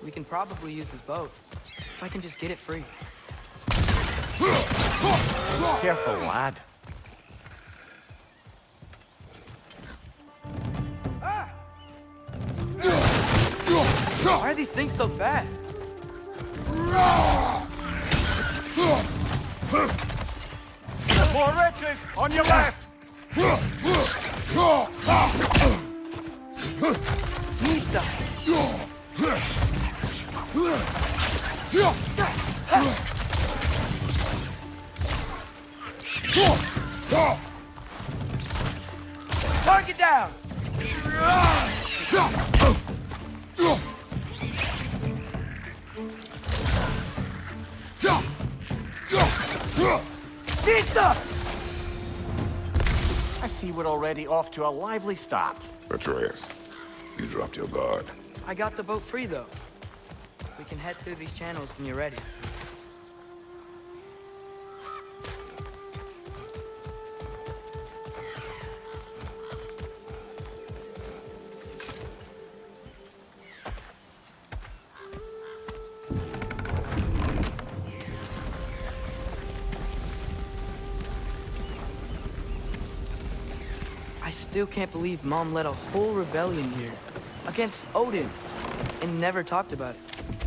We can probably use his boat. If I can just get it free. Careful, lad. Why are these things so fast? More wretches! On your left! Nisa! Target down! Nisa! I see we're already off to a lively start. Atreus, you dropped your guard. I got the boat free, though. We can head through these channels when you're ready. I still can't believe Mom led a whole rebellion here. Against Odin. And never talked about it.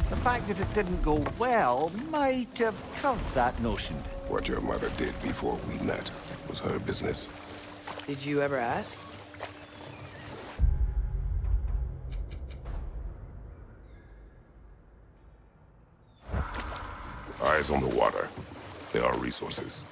The fact that it didn't go well might have curbed that notion. What your mother did before we met was her business. Did you ever ask? Eyes on the water. There are resources.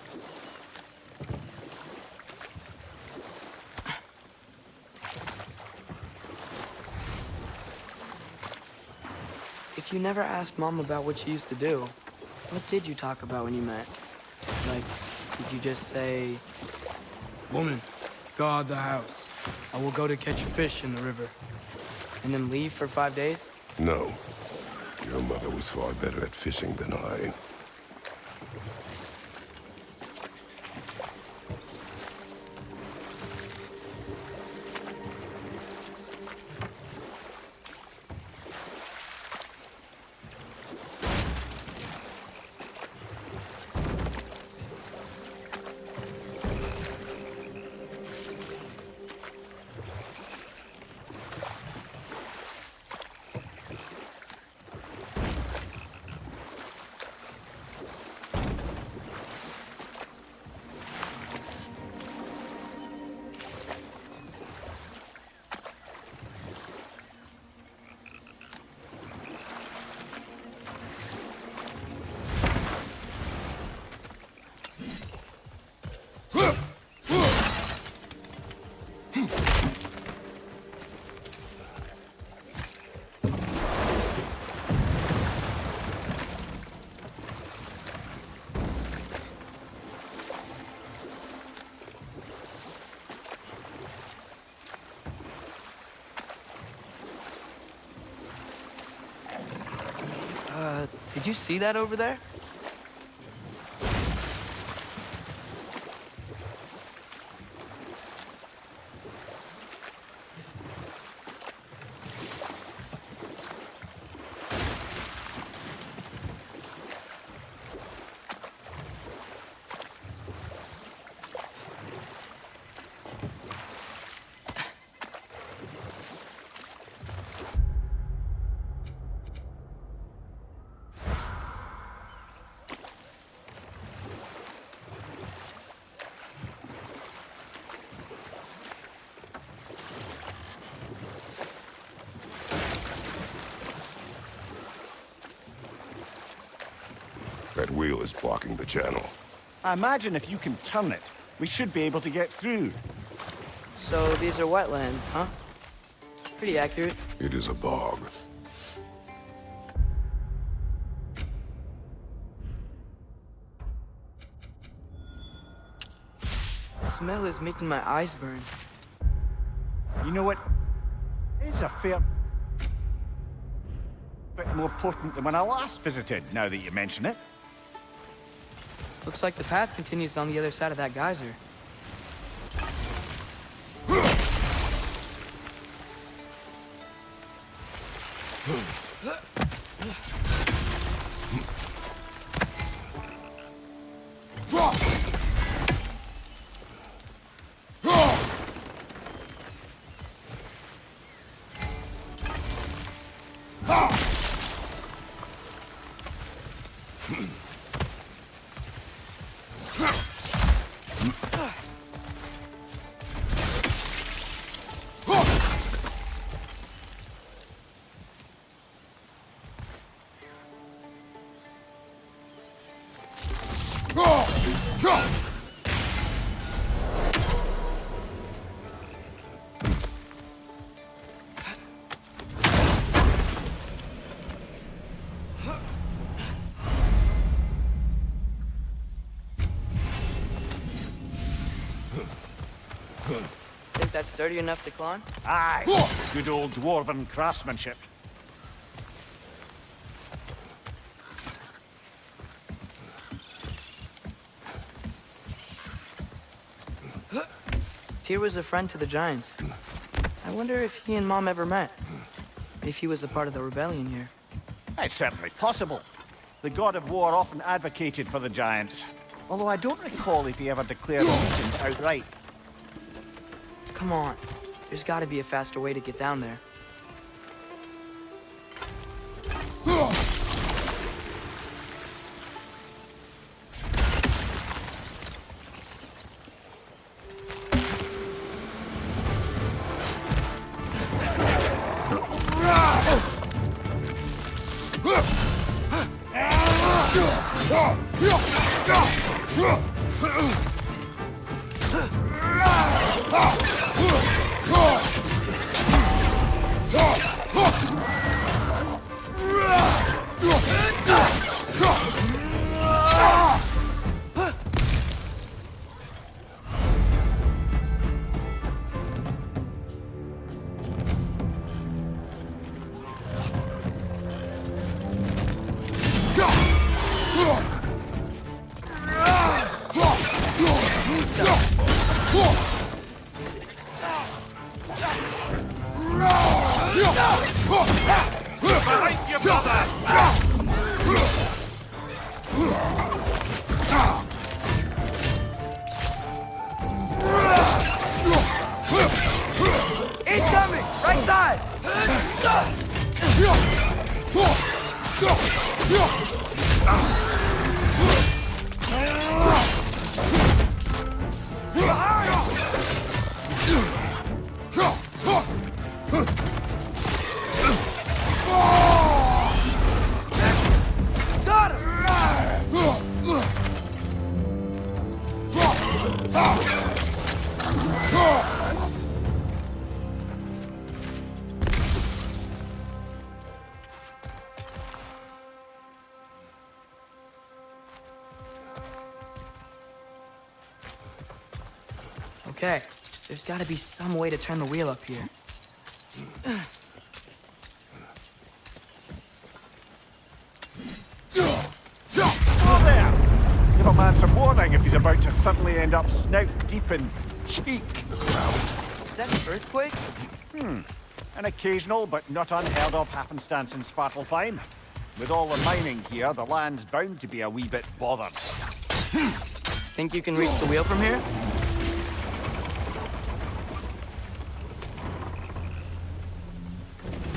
If you never asked Mom about what she used to do, what did you talk about when you met? Like, did you just say, "Woman, guard the house. I will go to catch fish in the river," and then leave for 5 days? No. Your mother was far better at fishing than I. Did you see that over there? That wheel is blocking the channel. I imagine if you can turn it, we should be able to get through. So these are wetlands, huh? Pretty accurate. It is a bog. The smell is making my eyes burn. You know what? It's a fair bit more potent than when I last visited, now that you mention it. Looks like the path continues on the other side of that geyser. Think that's sturdy enough to climb? Aye, good old dwarven craftsmanship. Tyr was a friend to the Giants. I wonder if he and Mom ever met. If he was a part of the rebellion here. It's certainly possible. The God of War often advocated for the Giants. Although I don't recall if he ever declared allegiance outright. Come on. There's gotta be a faster way to get down there. Incoming! Right side! Got Okay, there's gotta be some way to turn the wheel up here. Oh, there! Give a man some warning if he's about to suddenly end up snout deep in cheek. Is that an earthquake? An occasional but not unheard of happenstance in Svartalfheim. With all the mining here, the land's bound to be a wee bit bothered. Think you can reach the wheel from here?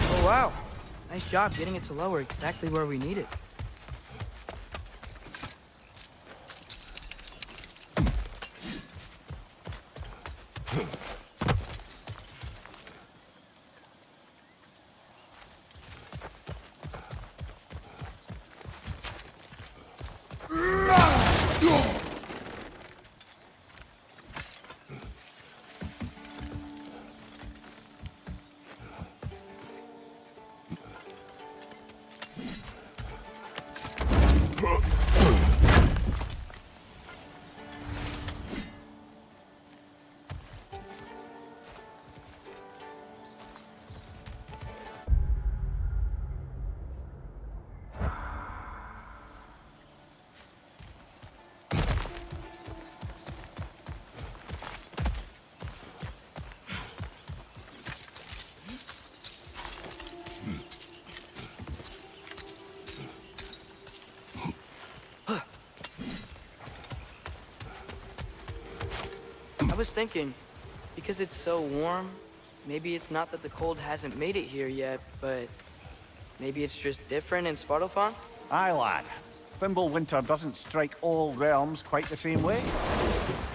Oh, wow. Nice job getting it to lower exactly where we need it. was thinking, because it's so warm, maybe it's not that the cold hasn't made it here yet, but maybe it's just different in Svartalfheim? Aye, lad. Fimbulwinter doesn't strike all realms quite the same way.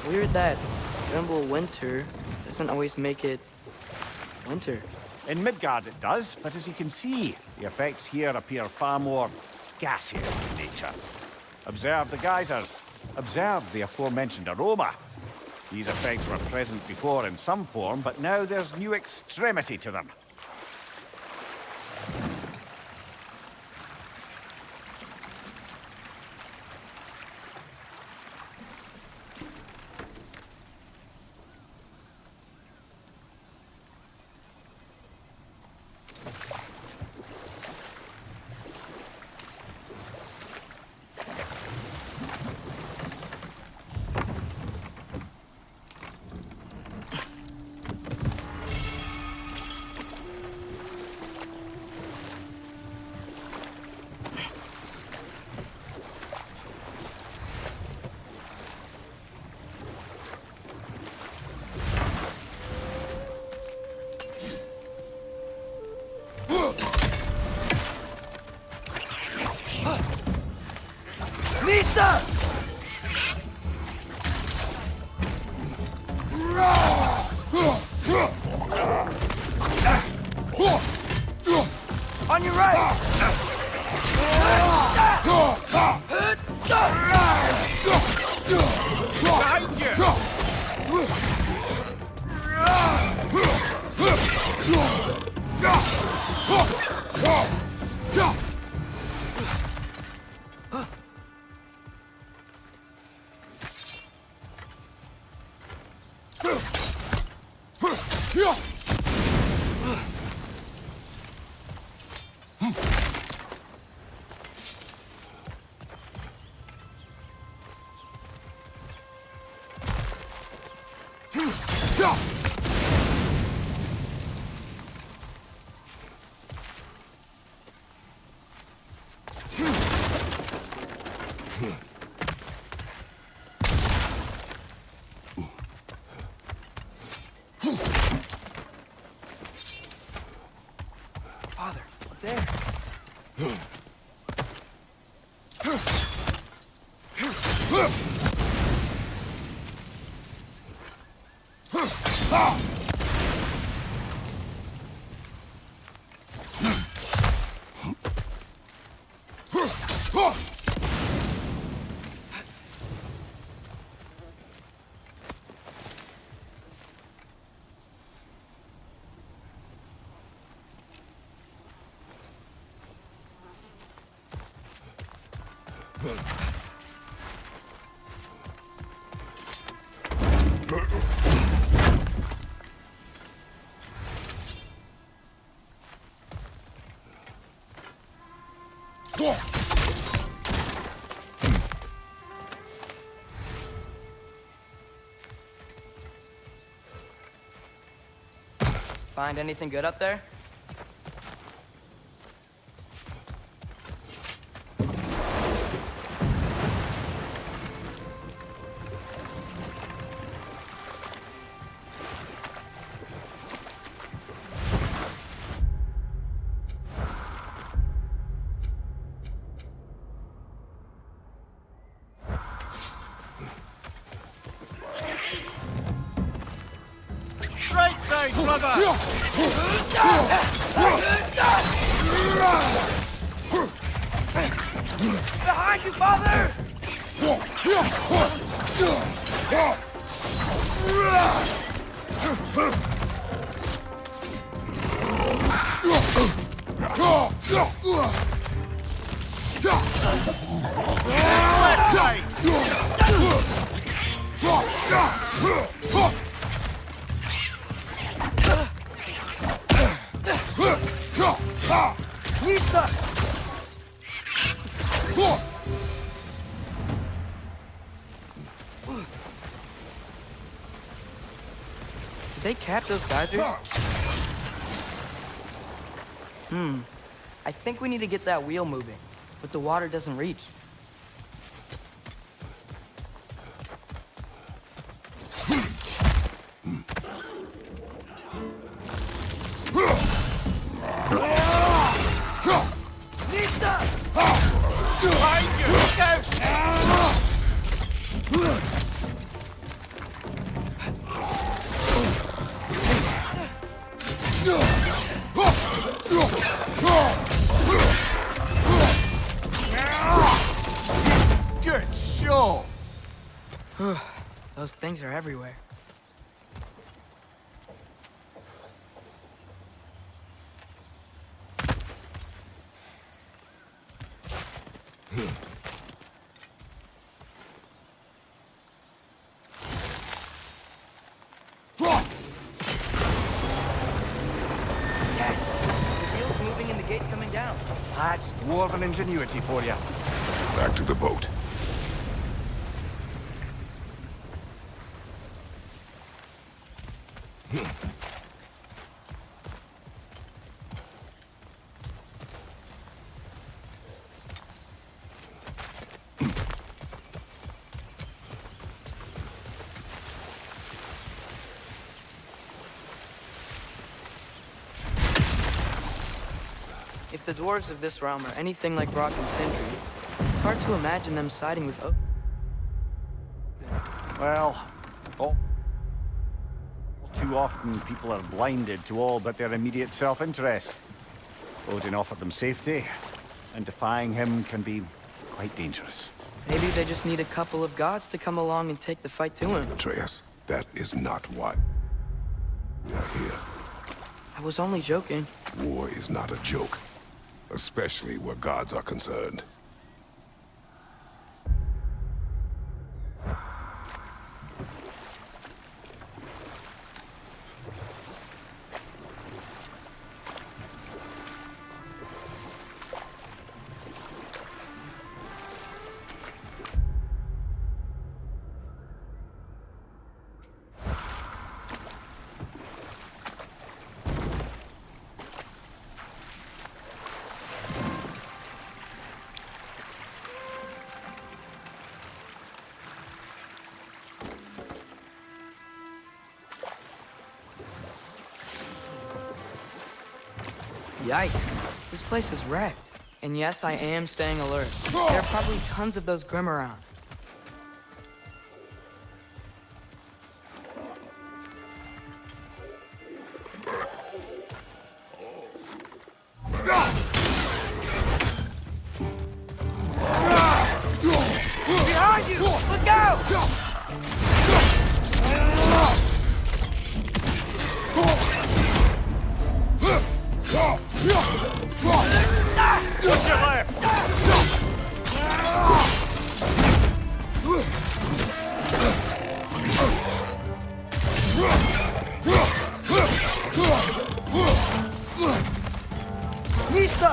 Weird that Winter doesn't always make it winter. In Midgard it does, but as you can see, the effects here appear far more gaseous in nature. Observe the geysers. Observe the aforementioned aroma. These effects were present before in some form, but now there's new extremity to them. On your right! Behind you! Father, up there. Find anything good up there? Right side, brother! Behind you, father! Left side! Did they catch those geysers? I think we need to get that wheel moving, but the water doesn't reach. Good show! Those things are everywhere. That's dwarven ingenuity for you. Back to the boat. If the dwarves of this realm are anything like Rock and Sindri, it's hard to imagine them siding with Well, all too often people are blinded to all but their immediate self-interest. Odin offered them safety, and defying him can be quite dangerous. Maybe they just need a couple of gods to come along and take the fight to him. Atreus, that is not why we are here. I was only joking. War is not a joke, especially where gods are concerned. Yikes. This place is wrecked. And yes, I am staying alert. There are probably tons of those Grim around. Behind you! Look out! What's your left? Nista!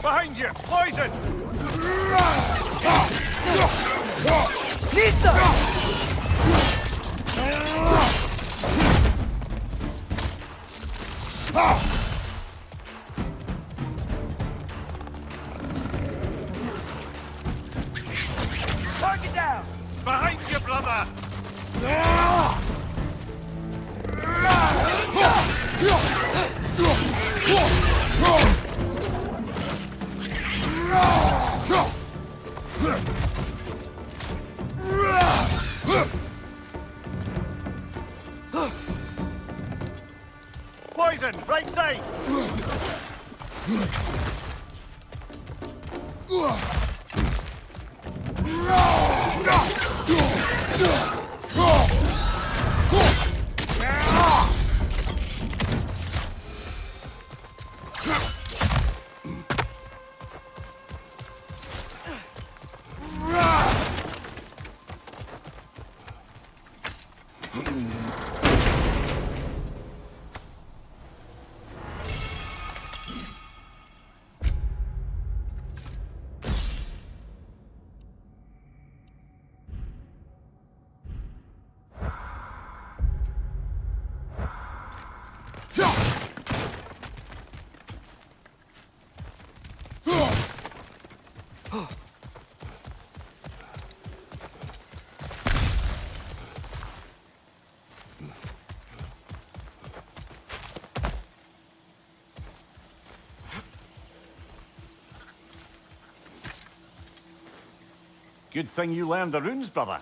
Behind you! Poison! Nista! Target down! Behind you, brother! Poison! Right side! Good thing you learned the runes, brother.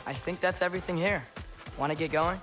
I think that's everything here. Want to get going?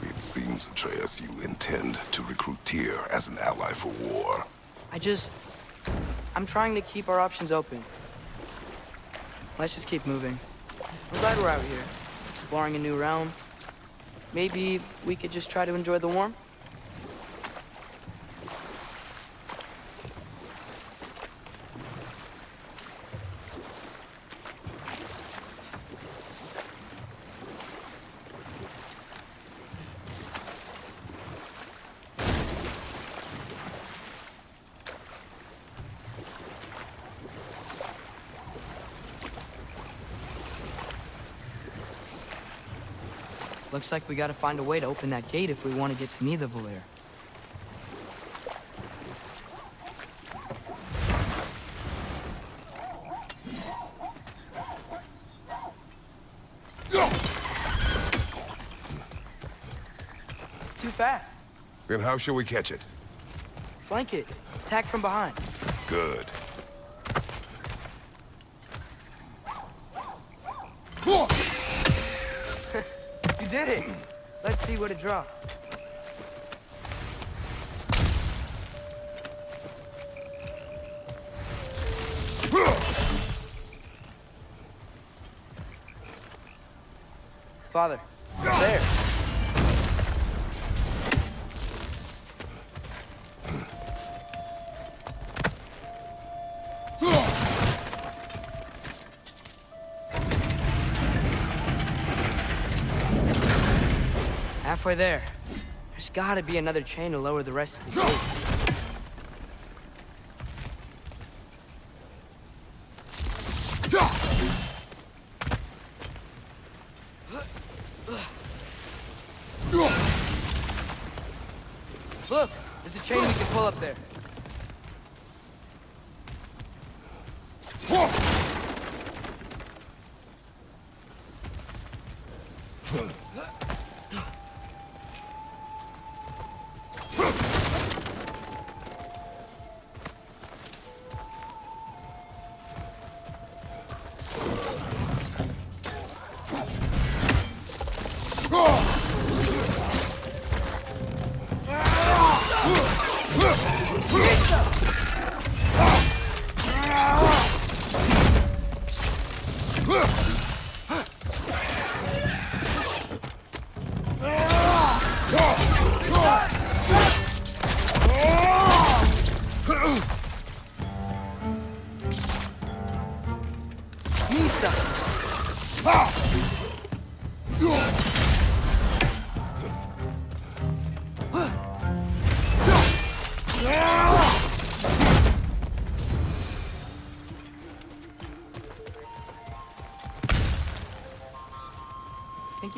It seems, Atreus, you intend to recruit Tyr as an ally for war. I'm trying to keep our options open. Let's just keep moving. I'm glad we're out here, exploring a new realm. Maybe we could just try to enjoy the warmth? Looks like we gotta find a way to open that gate if we want to get to Nidavellir. It's too fast. Then how shall we catch it? Flank it. Attack from behind. Good. You did it! Let's see what it dropped. Father, there. Halfway there. There's gotta be another chain to lower the rest of the gate. Look, there's a chain we can pull up there.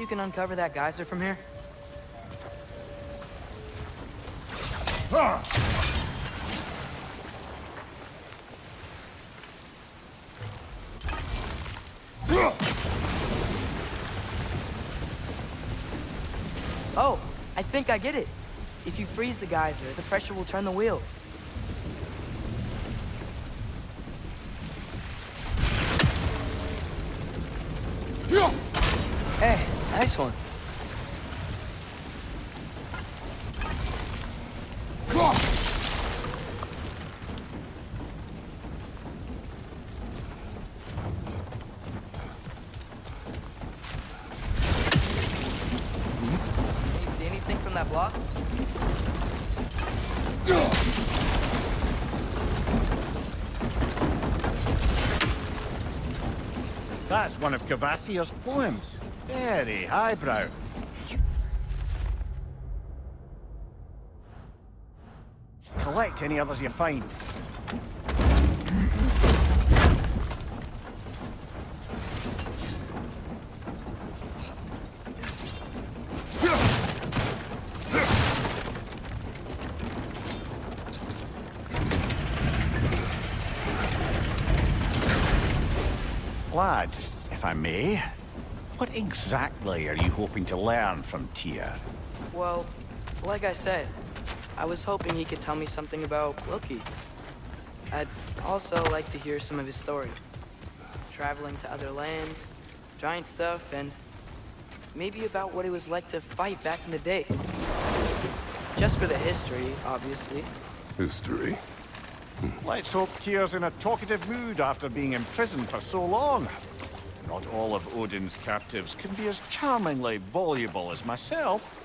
can uncover that geyser from here? Oh, I think I get it. If you freeze the geyser, the pressure will turn the wheel. Hey, nice one. Can you see anything from that block? That's one of Cavassier's poems. Very highbrow. Collect any others you find. Lad, if I may, what exactly are you hoping to learn from Tyr? Well, like I said, I was hoping he could tell me something about Loki. I'd also like to hear some of his stories. Traveling to other lands, giant stuff, and maybe about what it was like to fight back in the day. Just for the history, obviously. History. Let's hope Tyr's in a talkative mood after being imprisoned for so long. Not all of Odin's captives can be as charmingly voluble as myself.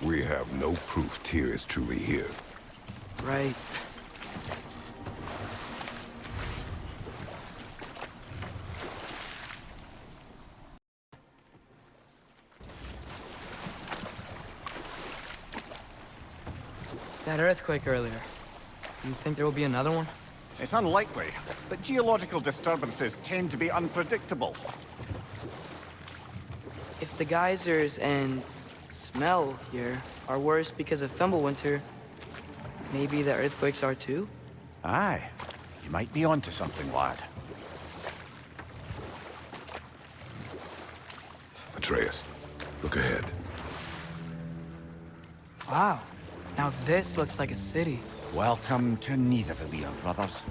We have no proof Tyr is truly here. Right. That earthquake earlier. Do you think there will be another one? It's unlikely, but geological disturbances tend to be unpredictable. If the geysers and smell here are worse because of Fimbulwinter, maybe the earthquakes are too? Aye, you might be onto something, lad. Atreus, look ahead. Wow. Now this looks like a city. Welcome to Nidavellir, brothers.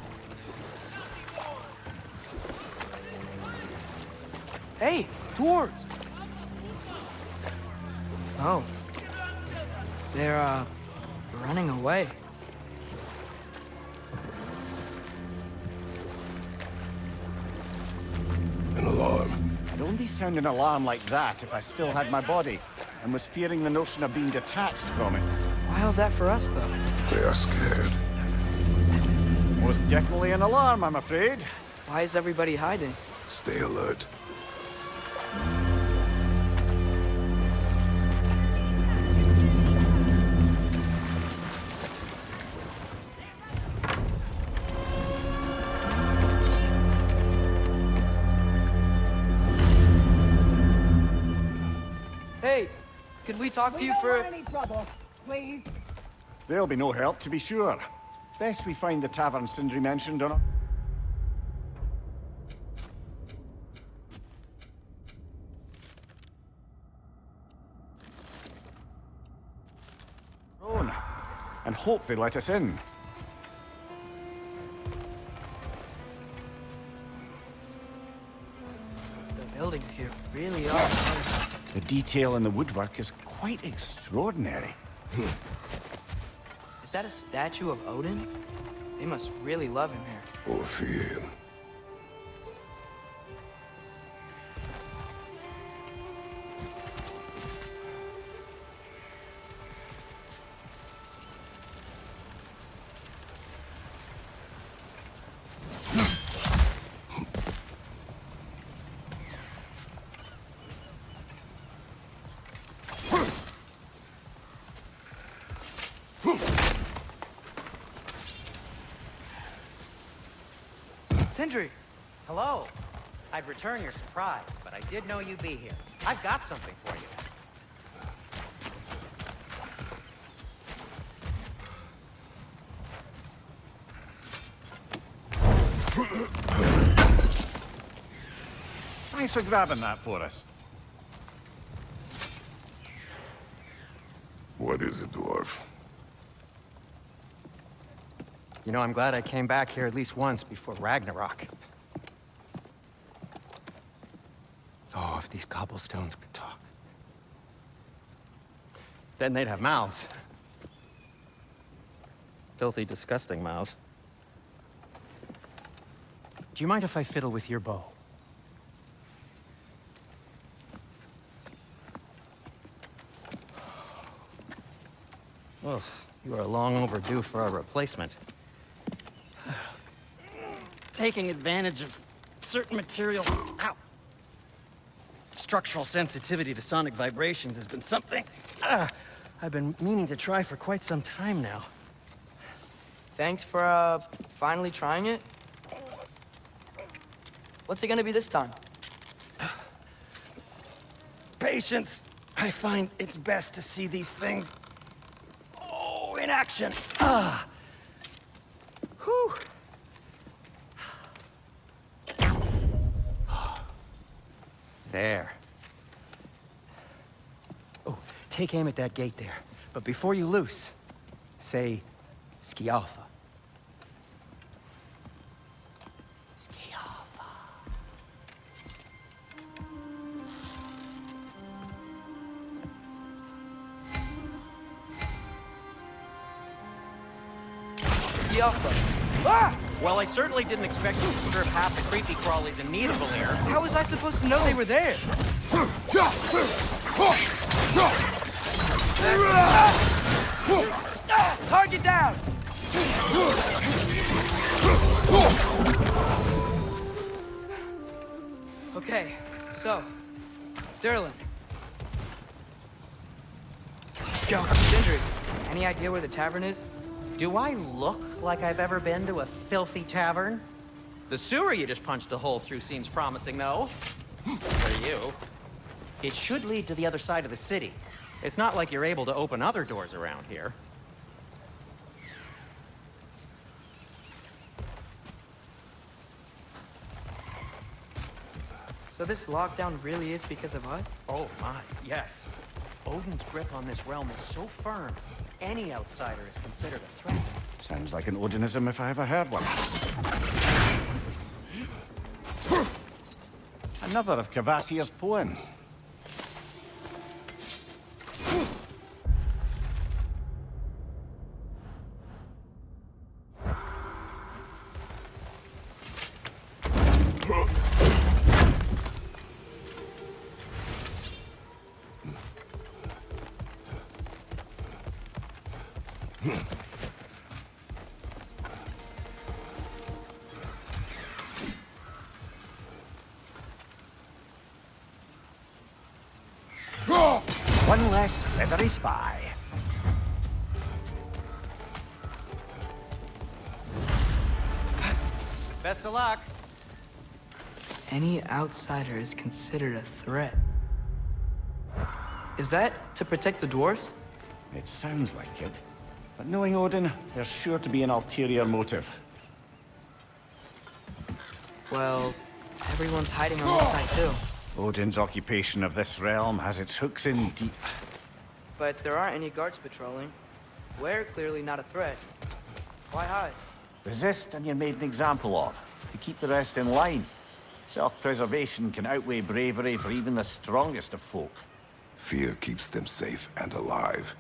Hey, dwarves! Oh. They're, running away. An alarm. I'd only sound an alarm like that if I still had my body, and was fearing the notion of being detached from it. Wild that for us, though. They are scared. Was definitely an alarm, I'm afraid. Why is everybody hiding? Stay alert. Hey, could we talk to you don't for... want any trouble, please. There'll be no help, to be sure. Best we find the tavern Sindri mentioned on... own, and hope they let us in. The buildings here really are... The detail in the woodwork is quite extraordinary. Is that a statue of Odin? They must really love him here. Or fear him. Sindri! Hello. I'd return your surprise, but I did know you'd be here. I've got something for you. Thanks for grabbing that for us. What is it, dwarf? You know, I'm glad I came back here at least once before Ragnarok. Oh, if these cobblestones could talk. Then they'd have mouths. Filthy, disgusting mouths. Do you mind if I fiddle with your bow? Oh, you are long overdue for a replacement. Taking advantage of certain material... Ow! Structural sensitivity to sonic vibrations has been something I've been meaning to try for quite some time now. Thanks for, finally trying it. What's it gonna be this time? Patience. I find it's best to see these things... Oh, in action. Whew. There. Oh, take aim at that gate there. But before you loose, say, Skialfa. Skialfa. Skialfa. Ah! Well, I certainly didn't expect you to disturb half the creepy crawlies in Nidavellir. How was I supposed to know they were there? Target down! Okay, so, Derlin. Sindri, any idea where the tavern is? Do I look like I've ever been to a filthy tavern? The sewer you just punched a hole through seems promising, though. For you. It should lead to the other side of the city. It's not like you're able to open other doors around here. So this lockdown really is because of us? Oh my, yes. Odin's grip on this realm is so firm, any outsider is considered a threat. Sounds like an Odinism if I ever heard one. Another of Kvasir's poems. One less feathery spy. Best of luck. Any outsider is considered a threat. Is that to protect the dwarves? It sounds like it. But knowing Odin, there's sure to be an ulterior motive. Well, everyone's hiding on this side too. Odin's occupation of this realm has its hooks in deep. But there aren't any guards patrolling. We're clearly not a threat. Why hide? Resist and you're made an example of, to keep the rest in line. Self-preservation can outweigh bravery for even the strongest of folk. Fear keeps them safe and alive.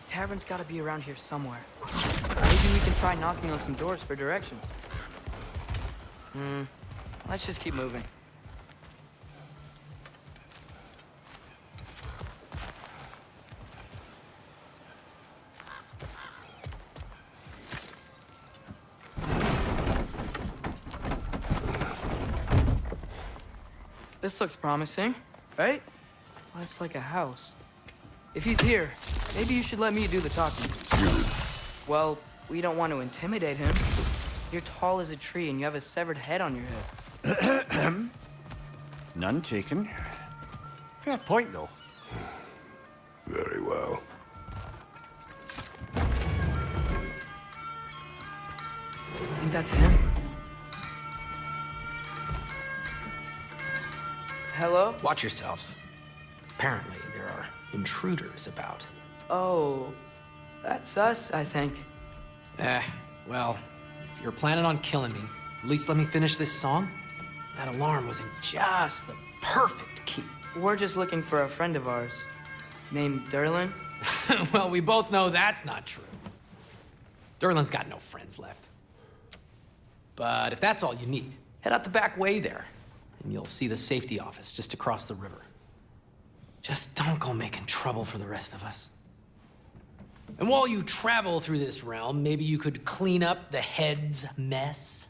Tavern's gotta be around here somewhere. Maybe we can try knocking on some doors for directions. Let's just keep moving. This looks promising, right? Well, it's like a house. If he's here, maybe you should let me do the talking. Well, we don't want to intimidate him. You're tall as a tree and you have a severed head on your head. None taken. Fair point, though. Very well. Think that's him? Watch yourselves. Apparently, there are intruders about. Oh, that's us, I think. Well, if you're planning on killing me, at least let me finish this song. That alarm was in just the perfect key. We're just looking for a friend of ours named Derlin. Well, we both know that's not true. Derlin's got no friends left. But if that's all you need, head out the back way there, and you'll see the safety office just across the river. Just don't go making trouble for the rest of us. And while you travel through this realm, maybe you could clean up the head's mess?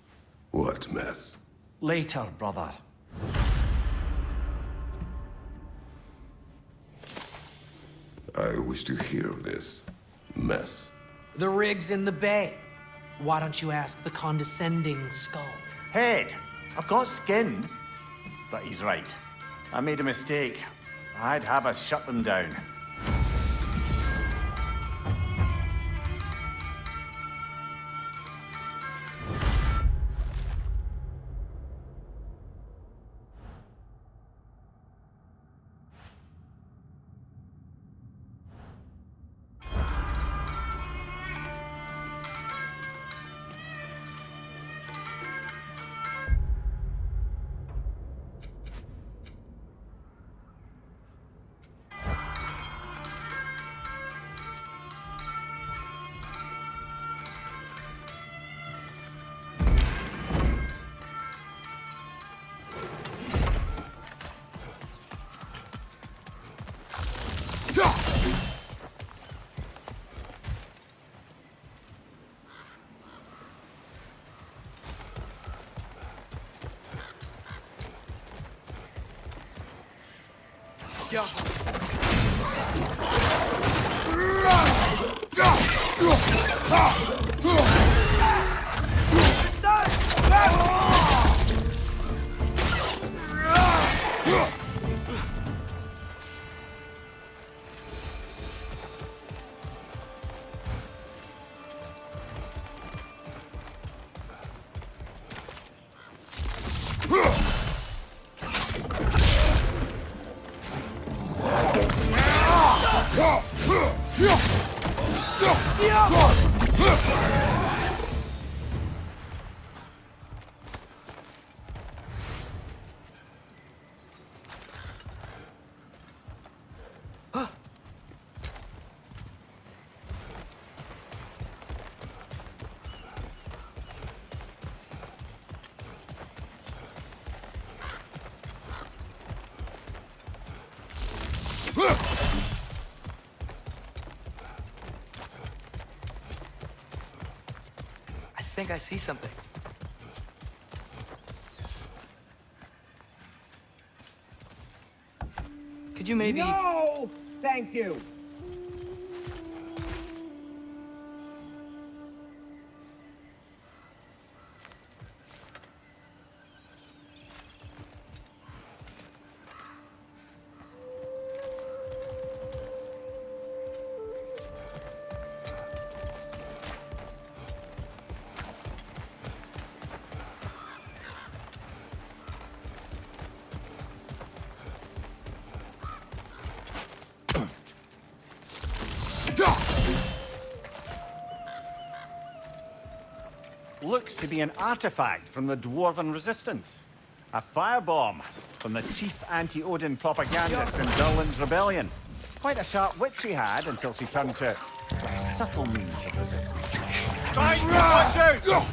What mess? Later, brother. I wish to hear of this mess. The rig's in the bay. Why don't you ask the condescending skull? Head, I've got skin. But he's right. I made a mistake. I'd have us shut them down. I think I see something. Could you maybe... No! Thank you. Looks to be an artifact from the Dwarven resistance. A firebomb from the chief anti-Odin propagandist in Durlin's rebellion. Quite a sharp wit she had until she turned to subtle means of resistance. Try and watch out!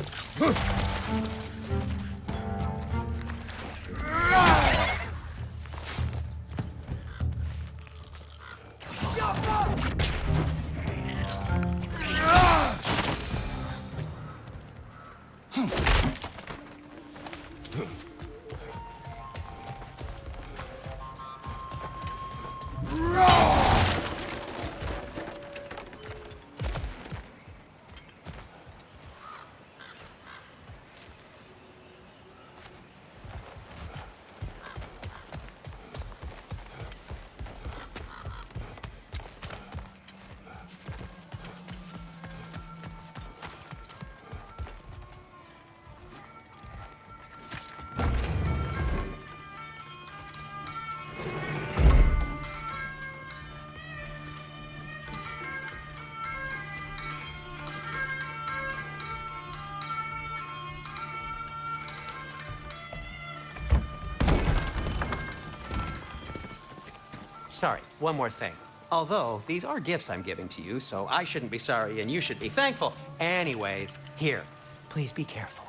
sorry, one more thing. Although, these are gifts I'm giving to you, so I shouldn't be sorry and you should be thankful. Anyways, here, please be careful.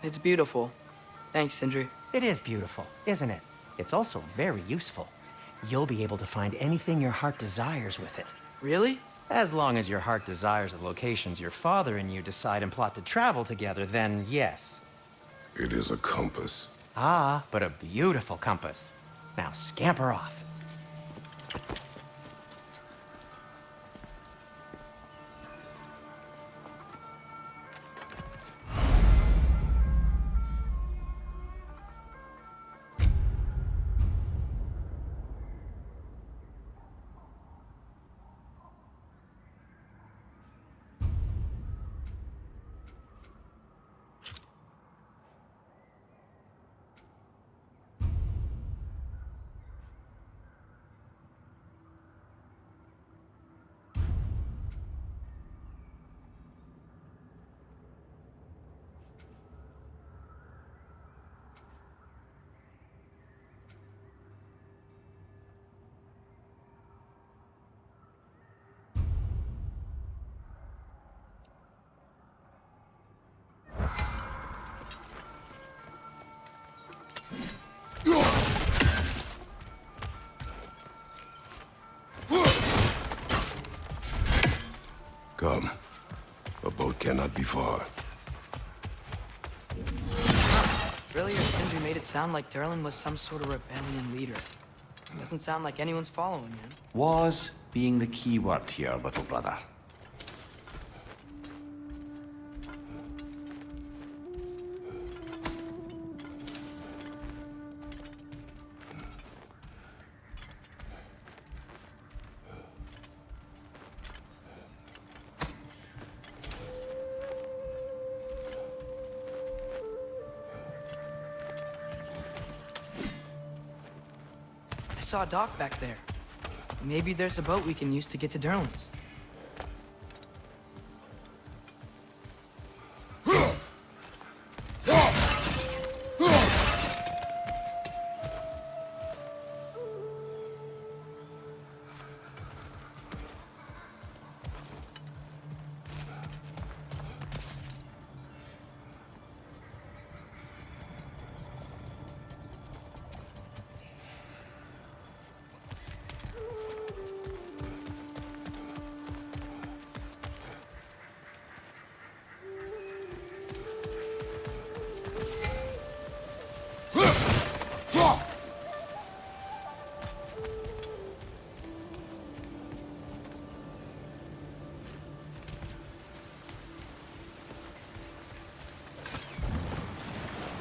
It's beautiful. Thanks, Sindri. It is beautiful, isn't it? It's also very useful. You'll be able to find anything your heart desires with it. Really? As long as your heart desires the locations your father and you decide and plot to travel together, then yes. It is a compass. Ah, but a beautiful compass. Now scamper off. Come. A boat cannot be far. Earlier, Sindri made it sound like Durlin was some sort of rebellion leader. Doesn't sound like anyone's following him. Was being the key word here, little brother. I saw a dock back there. Maybe there's a boat we can use to get to Durlin's.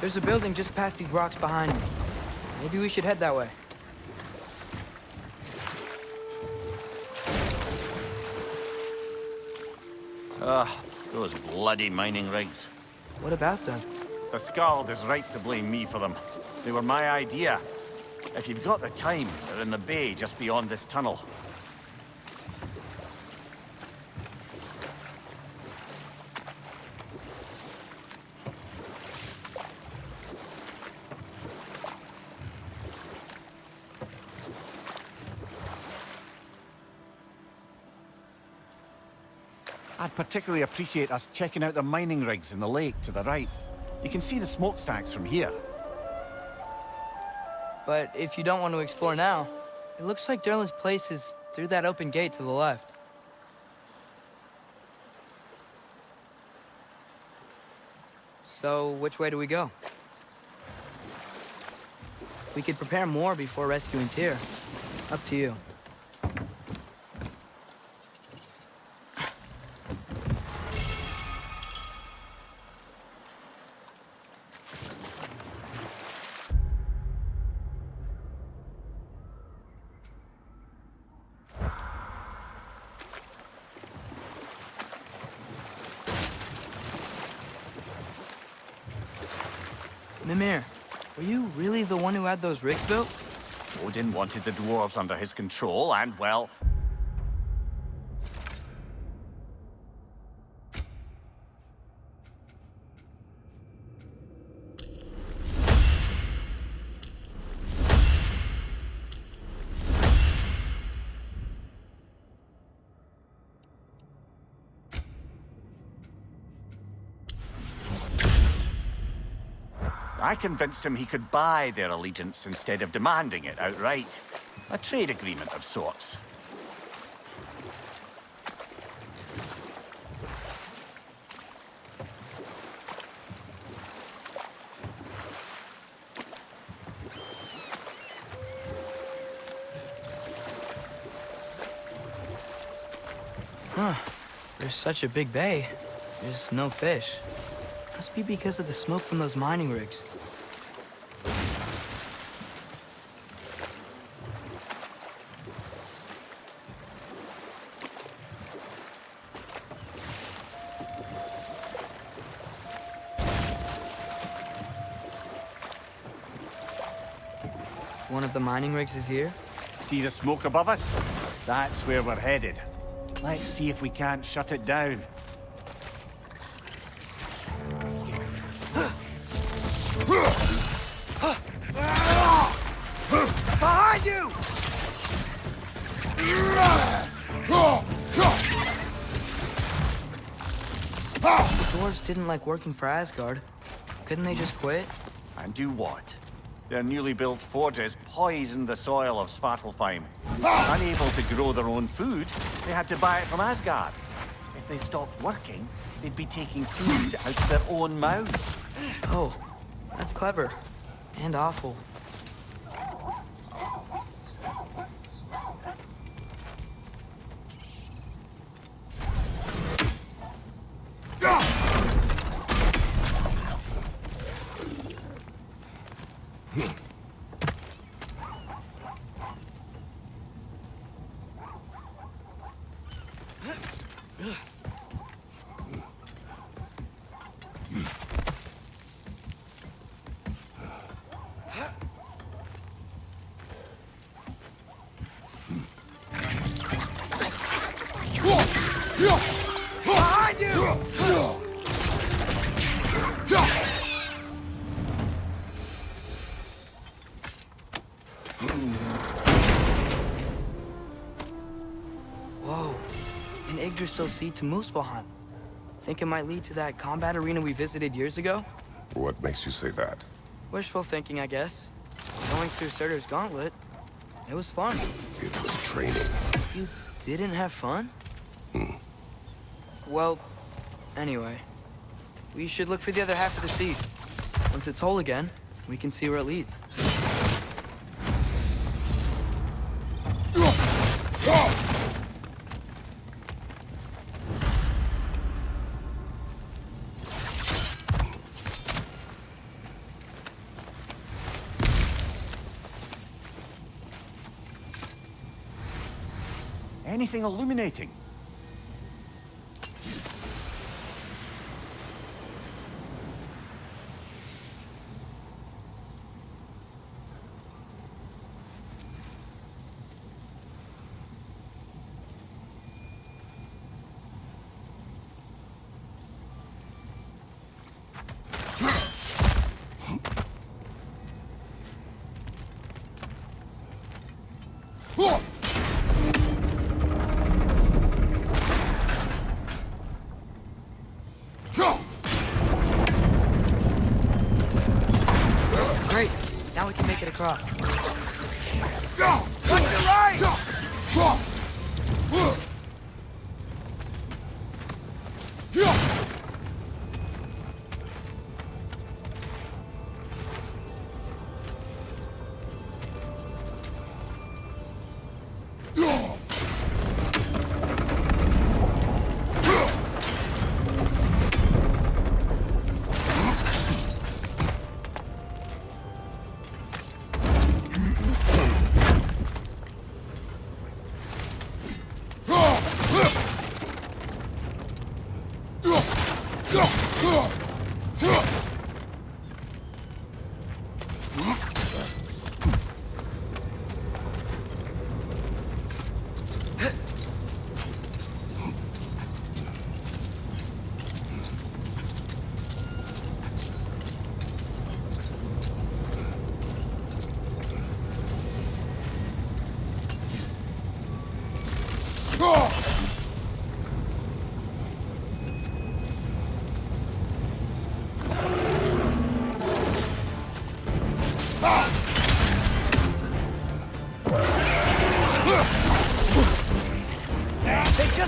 There's a building just past these rocks behind me. Maybe we should head that way. Those bloody mining rigs. What about them? The Skald is right to blame me for them. They were my idea. If you've got the time, they're in the bay just beyond this tunnel. I'd particularly appreciate us checking out the mining rigs in the lake to the right. You can see the smokestacks from here. But if you don't want to explore now, it looks like Durlin's place is through that open gate to the left. So, which way do we go? We could prepare more before rescuing Tyr. Up to you. Mimir, were you really the one who had those rigs built? Odin wanted the dwarves under his control, and, well... I convinced him he could buy their allegiance instead of demanding it outright. A trade agreement of sorts. Huh. There's such a big bay. There's no fish. Must be because of the smoke from those mining rigs. One of the mining rigs is here? See the smoke above us? That's where we're headed. Let's see if we can't shut it down. Behind you! The dwarves didn't like working for Asgard. Couldn't they just quit? And do what? Their newly built forges poisoned the soil of Svartalfheim. Unable to grow their own food, they had to buy it from Asgard. If they stopped working, they'd be taking food out of their own mouths. Oh, that's clever. And awful. Behind you! Whoa, an Yggdrasil seed to Muspelheim. Think it might lead to that combat arena we visited years ago? What makes you say that? Wishful thinking, I guess. Going through Surtur's gauntlet, it was fun. It was training. You didn't have fun? Well, anyway, we should look for the other half of the seed. Once it's whole again, we can see where it leads. Anything illuminating? Great, now we can make it across. Watch your right!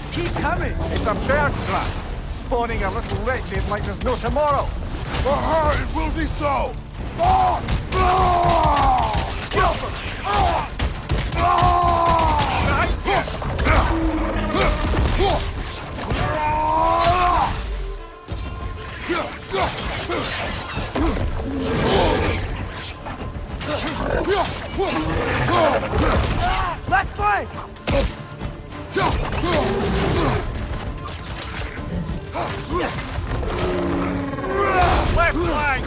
just keep coming! It's a bird trap, spawning a little wretched like there's no tomorrow. For her, it will be so! Left flank! Left flank!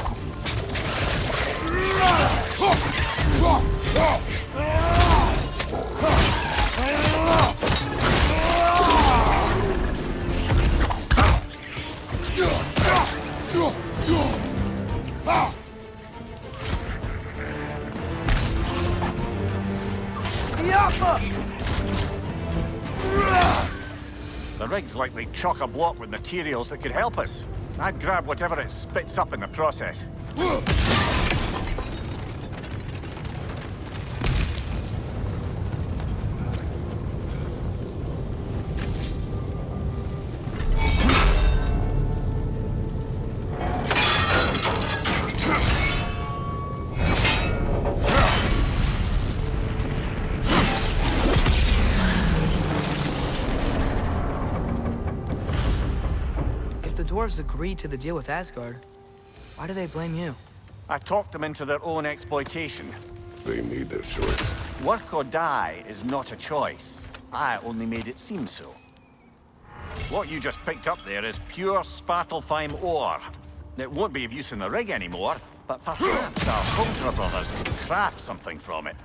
The rig's likely chock-a-block with materials that could help us. I'd grab whatever it spits up in the process. If the dwarves agreed to the deal with Asgard, why do they blame you? I talked them into their own exploitation. They made their choice. Work or die is not a choice. I only made it seem so. What you just picked up there is pure Svartalfheim ore. It won't be of use in the rig anymore, but perhaps our Hunter brothers can craft something from it.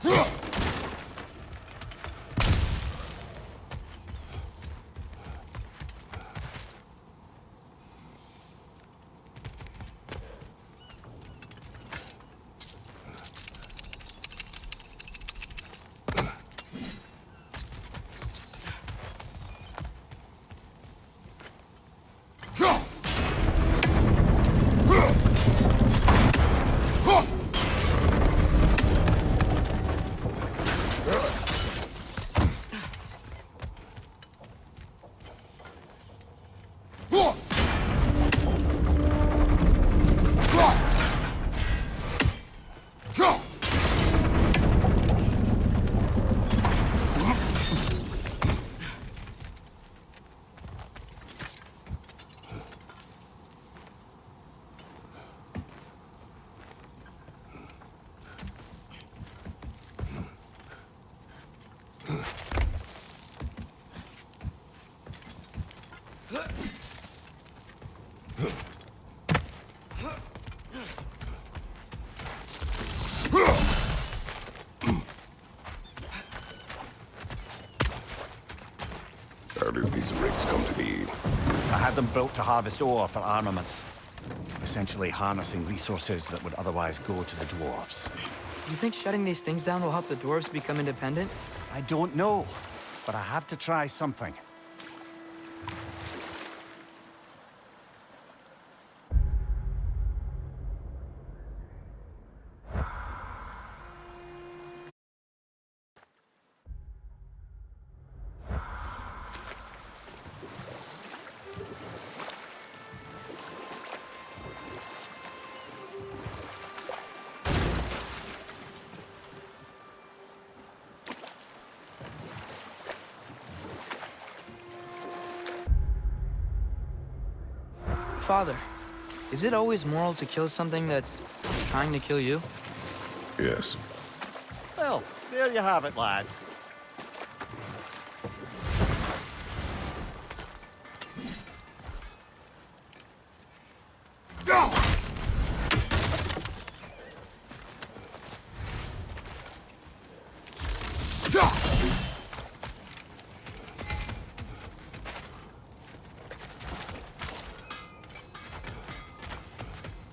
How did these rigs come to be? I had them built to harvest ore for armaments. Essentially harnessing resources that would otherwise go to the dwarves. You think shutting these things down will help the dwarves become independent? I don't know, but I have to try something. Father, is it always moral to kill something that's trying to kill you? Yes. Well, there you have it, lad.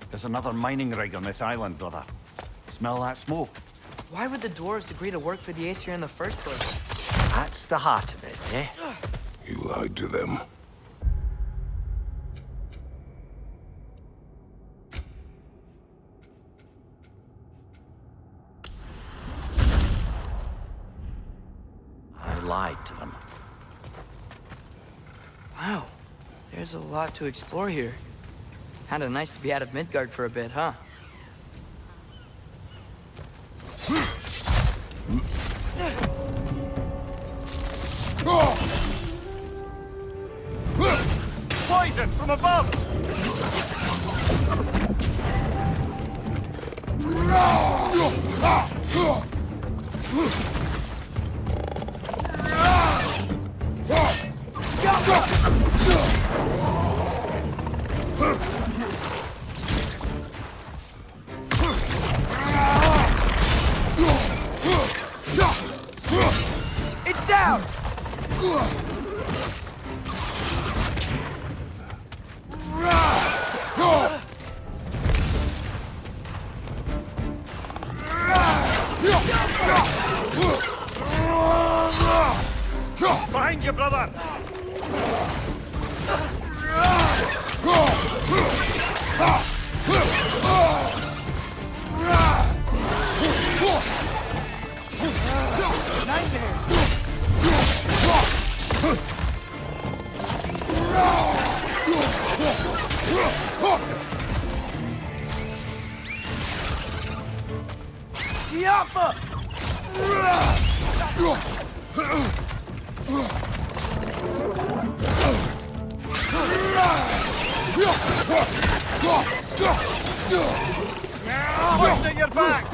There's another mining rig on this island, brother. Smell that smoke? Why would the dwarves agree to work for the Aesir in the first place? That's the heart of it, eh? You lied to them. I lied to them. Wow, there's a lot to explore here. Kinda nice to be out of Midgard for a bit, huh? Poison from above! It's down! Behind you, brother! Yappa! Hoisting your back!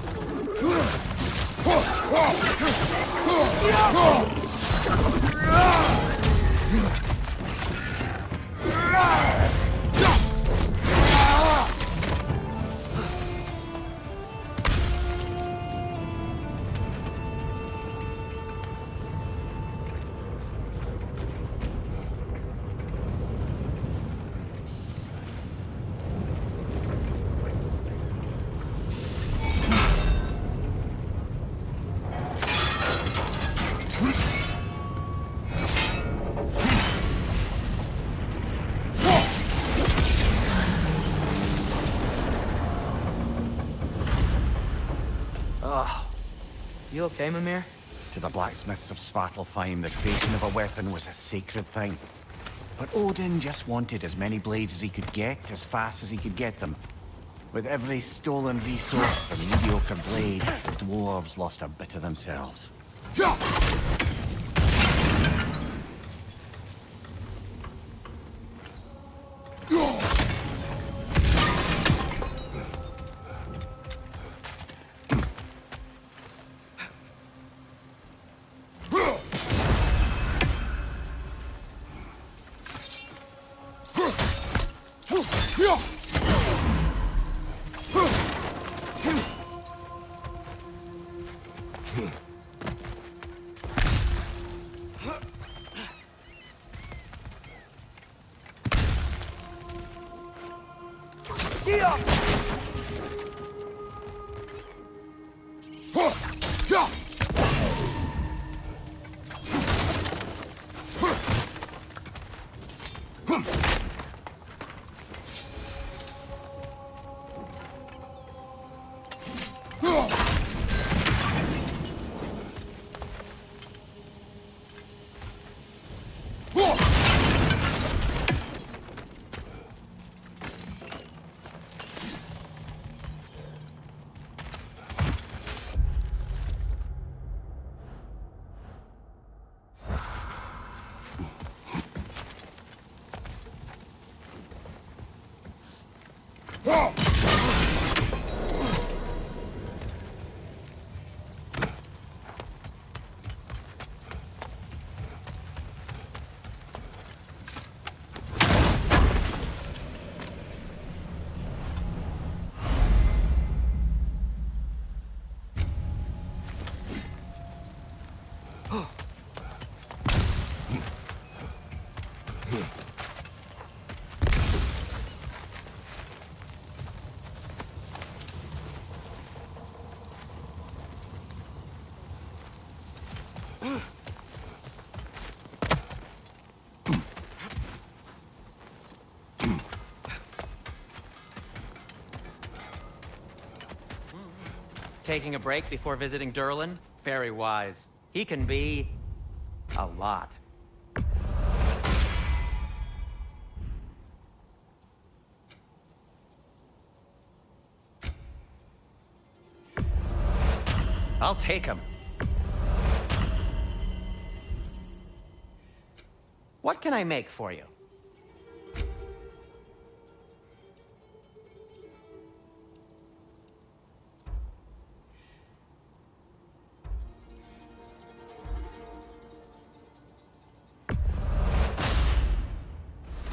You okay, Mimir? To the blacksmiths of Svartalfheim, the creation of a weapon was a sacred thing. But Odin just wanted as many blades as he could get, as fast as he could get them. With every stolen resource and mediocre blade, the dwarves lost a bit of themselves. Taking a break before visiting Durlin? Very wise. He can be... a lot. I'll take him. What can I make for you?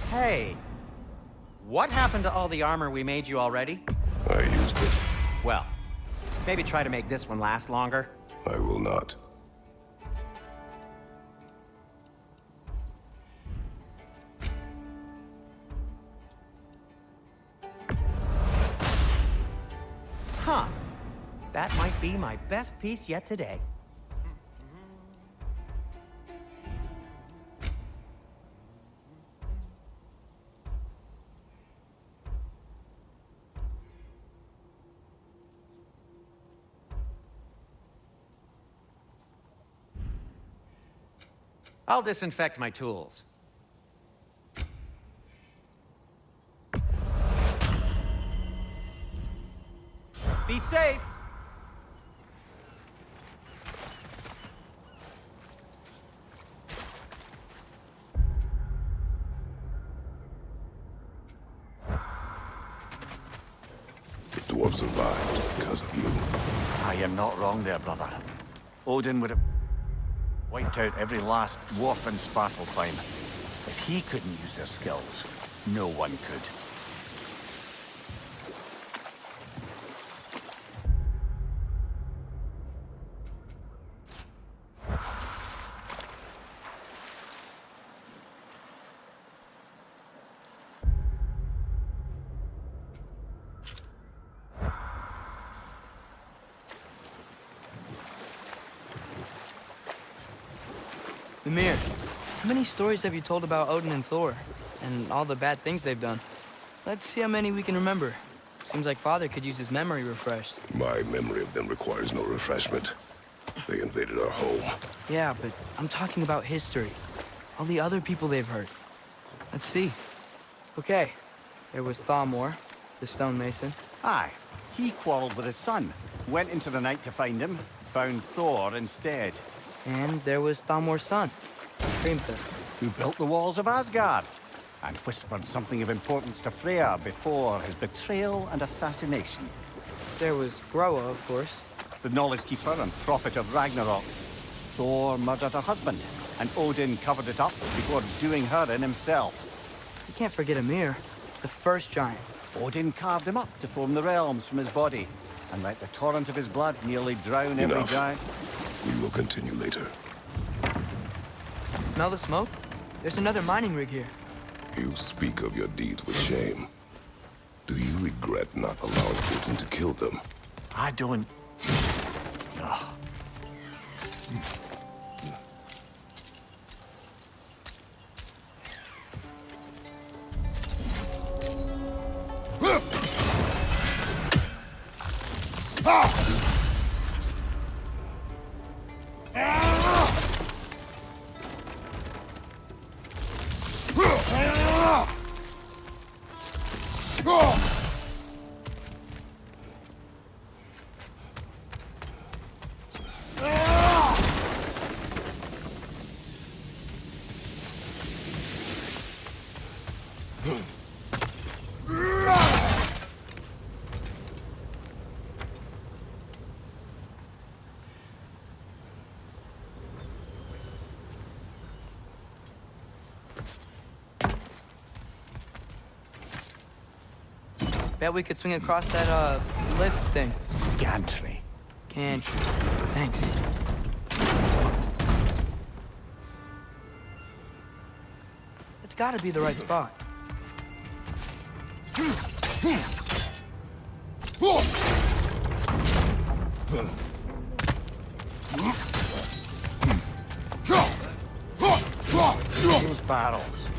Hey, what happened to all the armor we made you already? I used it. Well, maybe try to make this one last longer. I will not. Huh. That might be my best piece yet today. I'll disinfect my tools. Be safe! The dwarves survived because of you. I am not wrong there, brother. Odin would have wiped out every last dwarf in Svartalfheim. If he couldn't use their skills, no one could. Mimir, how many stories have you told about Odin and Thor? And all the bad things they've done? Let's see how many we can remember. Seems like Father could use his memory refreshed. My memory of them requires no refreshment. They invaded our home. Yeah, but I'm talking about history. All the other people they've hurt. Let's see. Okay, there was Thamor, the stonemason. Aye, he quarreled with his son, went into the night to find him, found Thor instead. And there was Thamor's son, Hrimthur. Who built the walls of Asgard, and whispered something of importance to Freya before his betrayal and assassination. There was Groa, of course. The knowledge keeper and prophet of Ragnarok. Thor murdered her husband, and Odin covered it up before doing her in himself. You can't forget Ymir, the first giant. Odin carved him up to form the realms from his body, and let the torrent of his blood nearly drown every Enough. giant. We will continue later. Smell the smoke? There's another mining rig here. You speak of your deeds with shame. Do you regret not allowing Odin to kill them? I don't... Ugh. Bet we could swing across that, lift thing. Gantry. Can't you? Thanks. It's gotta be the right spot. Those barrels.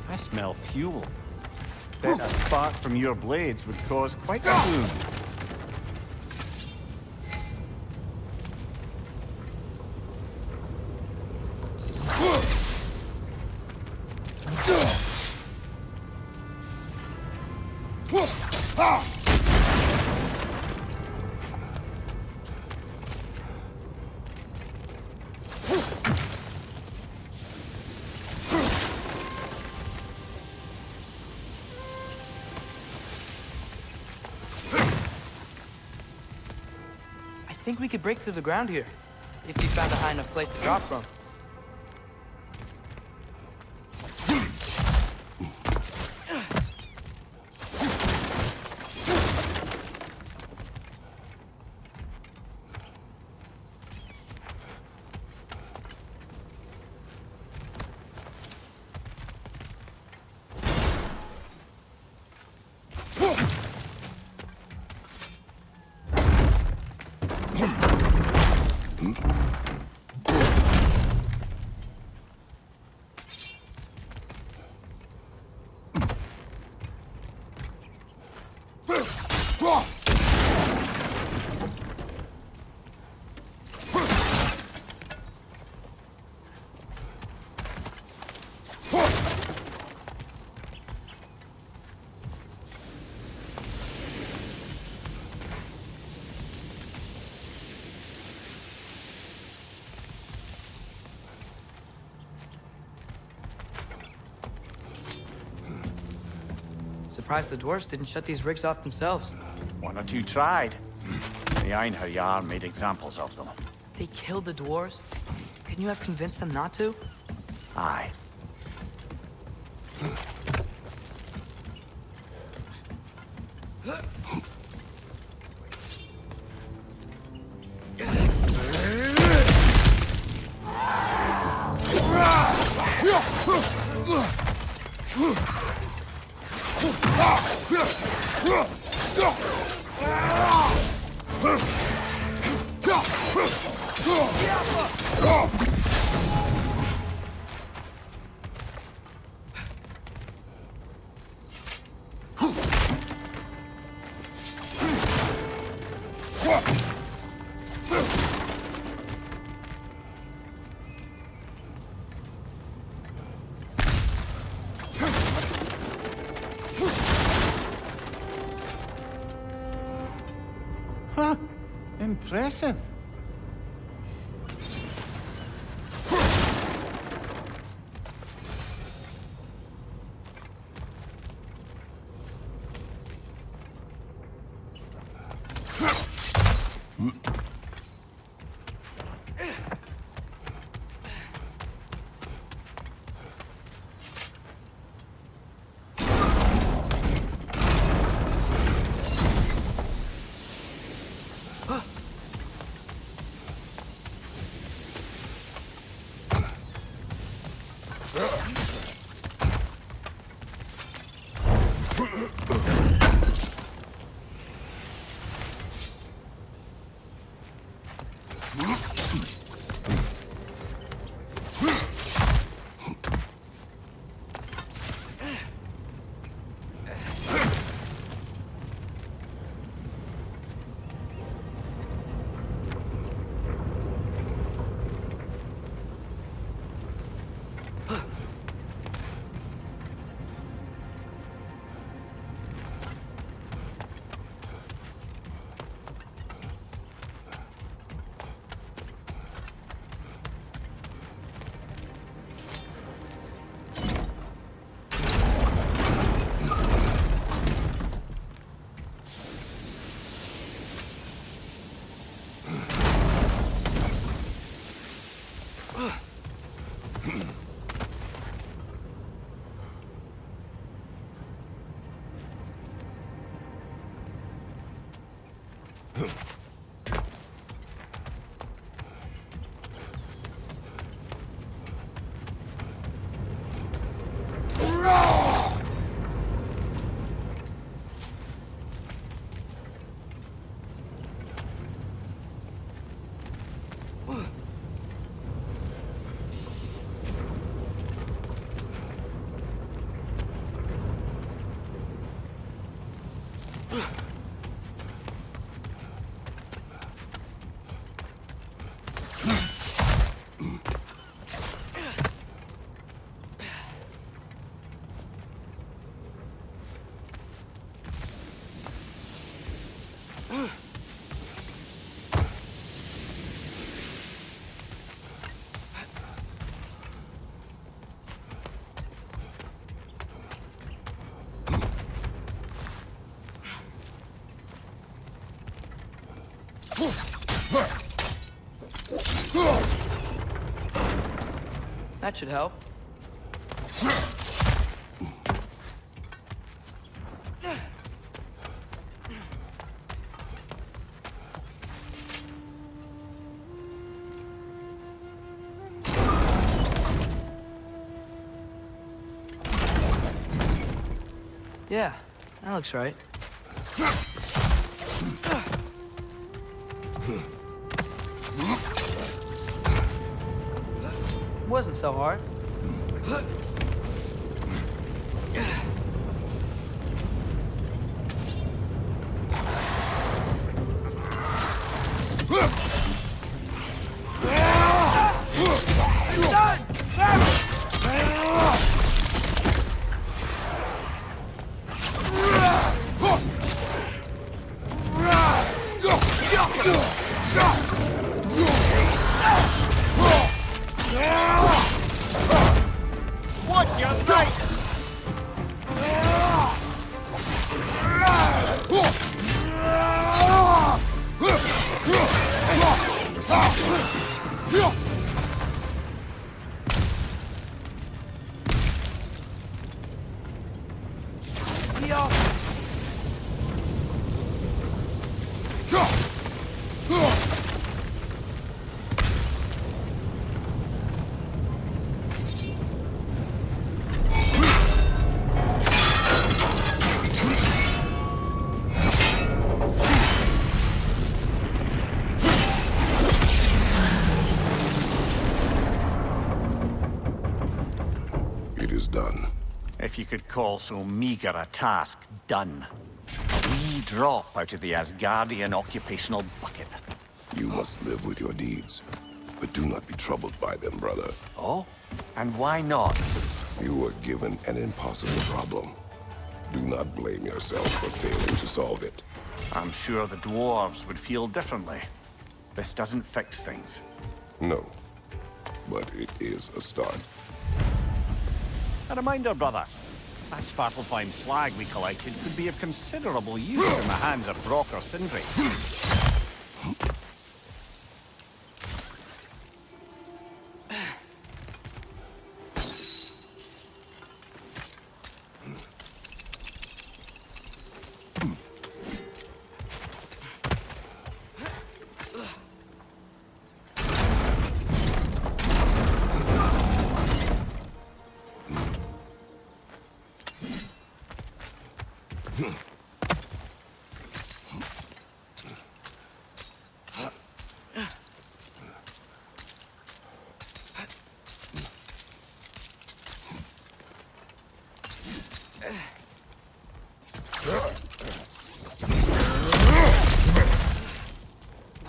I smell fuel. Bet a spark from your blades would cause quite a boom. think we could break through the ground here, if you found a high enough place to drop from. Surprised the dwarves didn't shut these rigs off themselves. One or two tried. The Einherjar made examples of them. They killed the dwarves? Couldn't you have convinced them not to? Aye. Huh. Impressive. That should help. Yeah, that looks right. Wasn't so hard. Watch your right! It is done. If you could call so meager a task done. A wee drop out of the Asgardian occupational bucket. You must live with your deeds, but do not be troubled by them, brother. Oh? And why not? You were given an impossible problem. Do not blame yourself for failing to solve it. I'm sure the dwarves would feel differently. This doesn't fix things. No, but it is a start. A reminder, brother. That Svartalfheim slag we collected could be of considerable use in the hands of Brock or Sindri.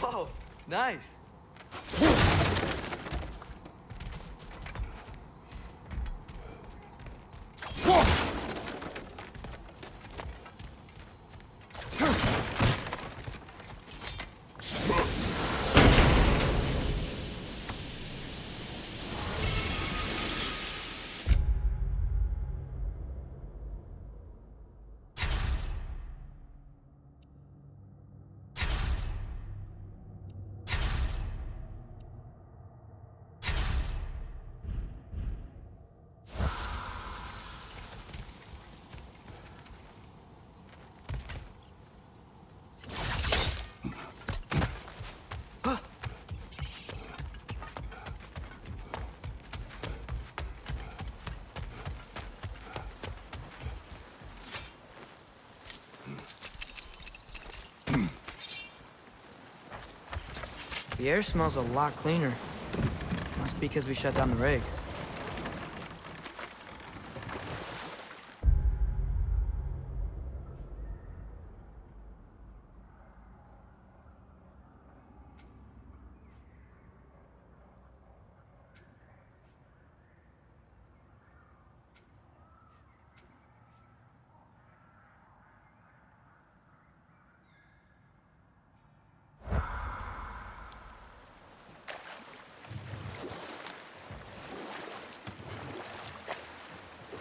Whoa, nice. The air smells a lot cleaner. Must be because we shut down the rigs.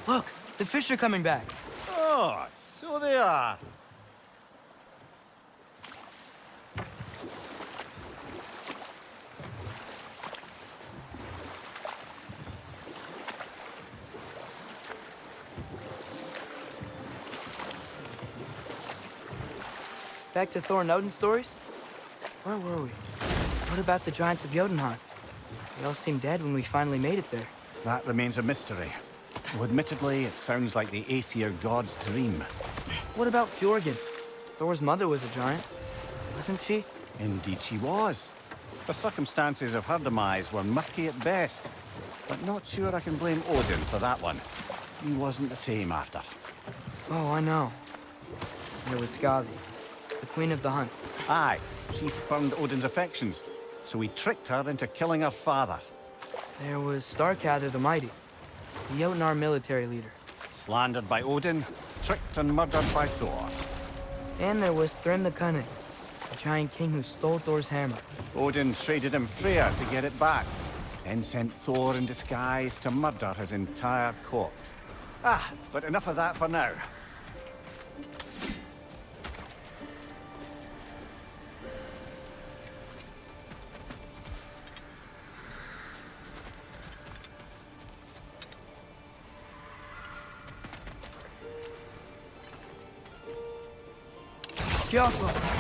Look, the fish are coming back. Oh, so they are. Back to Thor and Odin stories? Where were we? What about the giants of Jotunheim? They all seemed dead when we finally made it there. That remains a mystery. Though admittedly, it sounds like the Aesir god's dream. What about Fjorgyn? Thor's mother was a giant, wasn't she? Indeed she was. The circumstances of her demise were murky at best. But not sure I can blame Odin for that one. He wasn't the same after. Oh, I know. There was Skavi, the queen of the hunt. Aye, she spurned Odin's affections, so he tricked her into killing her father. There was Starkadr the Mighty, the Jotnar military leader. Slandered by Odin, tricked and murdered by Thor. And there was Thrym the Cunning, the giant king who stole Thor's hammer. Odin traded him Freyr to get it back, then sent Thor in disguise to murder his entire court. But enough of that for now. Jaffa!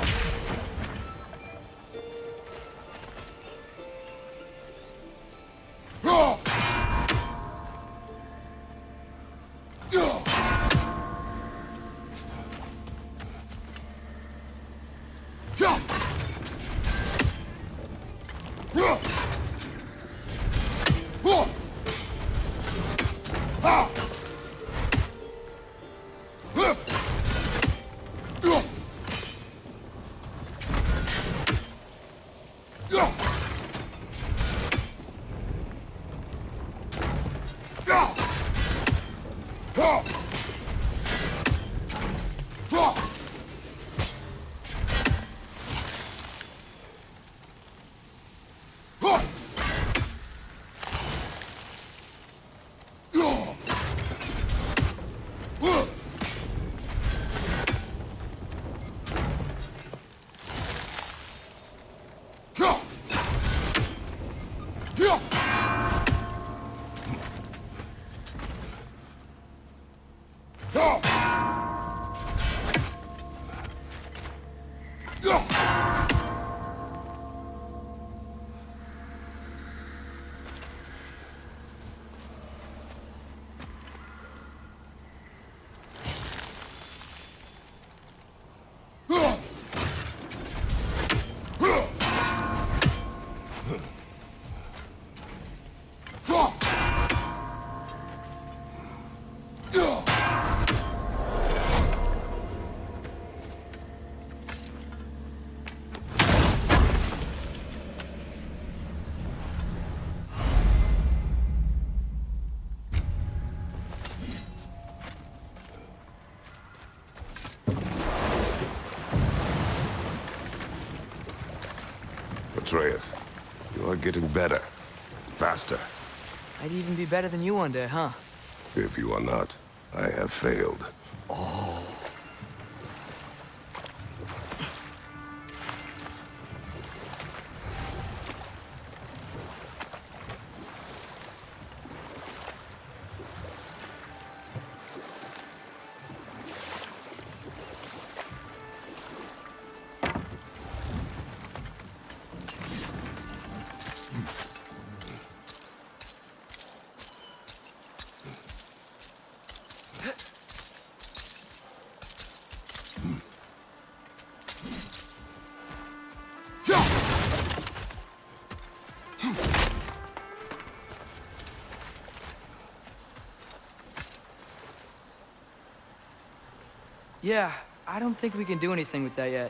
Atreus, you are getting better. Faster. I'd even be better than you one day, huh? If you are not, I have failed. Yeah, I don't think we can do anything with that yet.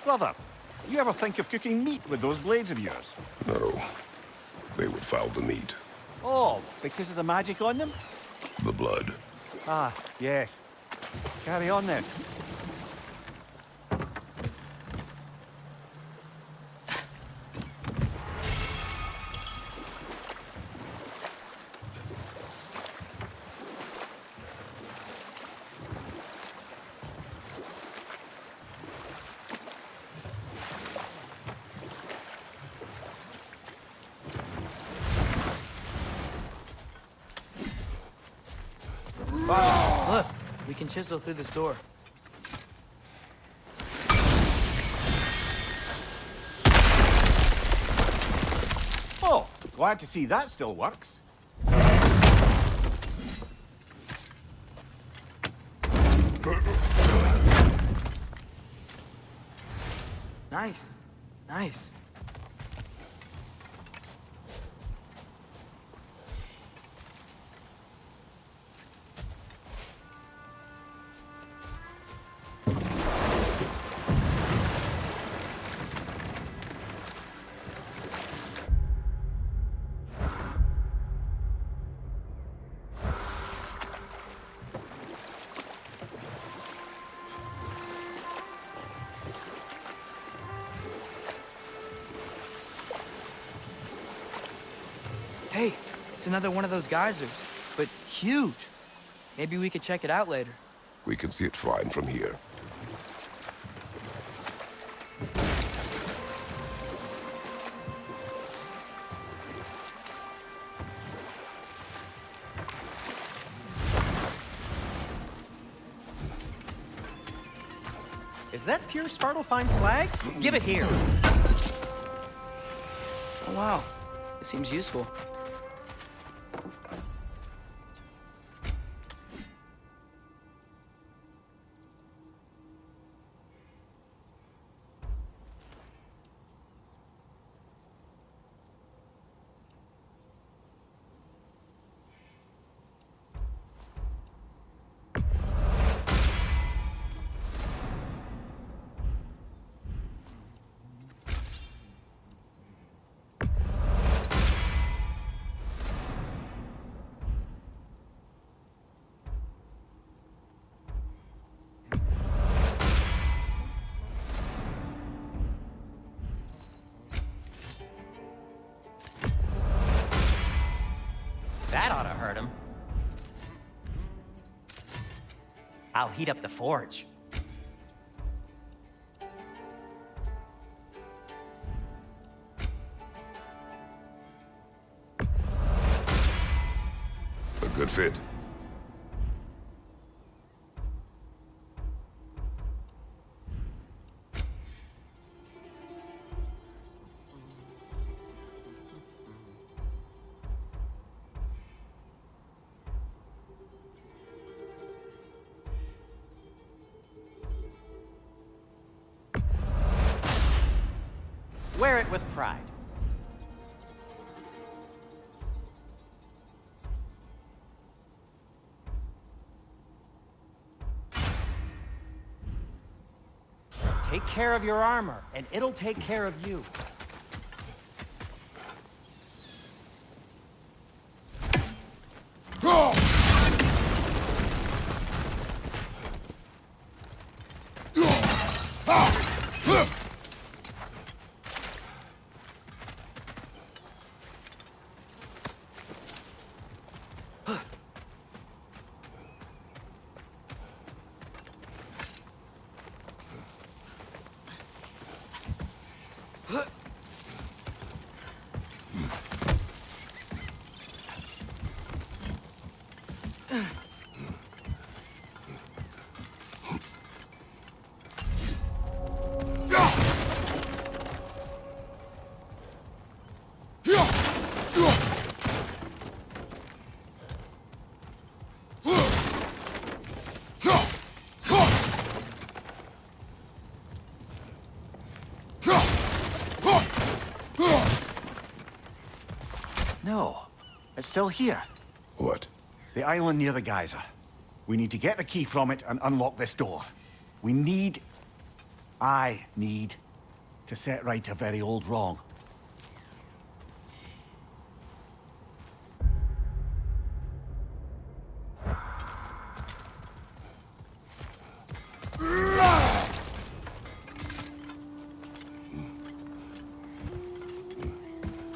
Brother, You ever think of cooking meat with those blades of yours? No. They would foul the meat. Oh, because of the magic on them? The blood. Ah, yes. Carry on then. Look, we can chisel through this door. Oh, glad to see that still works. Nice. Nice. Hey, it's another one of those geysers, but huge. Maybe we could check it out later. We can see it fine from here. Is that pure Svartalfheim slag? Give it here. Oh, wow. It seems useful. That ought to hurt him. I'll heat up the forge. A good fit. Wear it with pride. Take care of your armor, and it'll take care of you. No, it's still here. What? The island near the geyser. We need to get the key from it and unlock this door. I need to set right a very old wrong.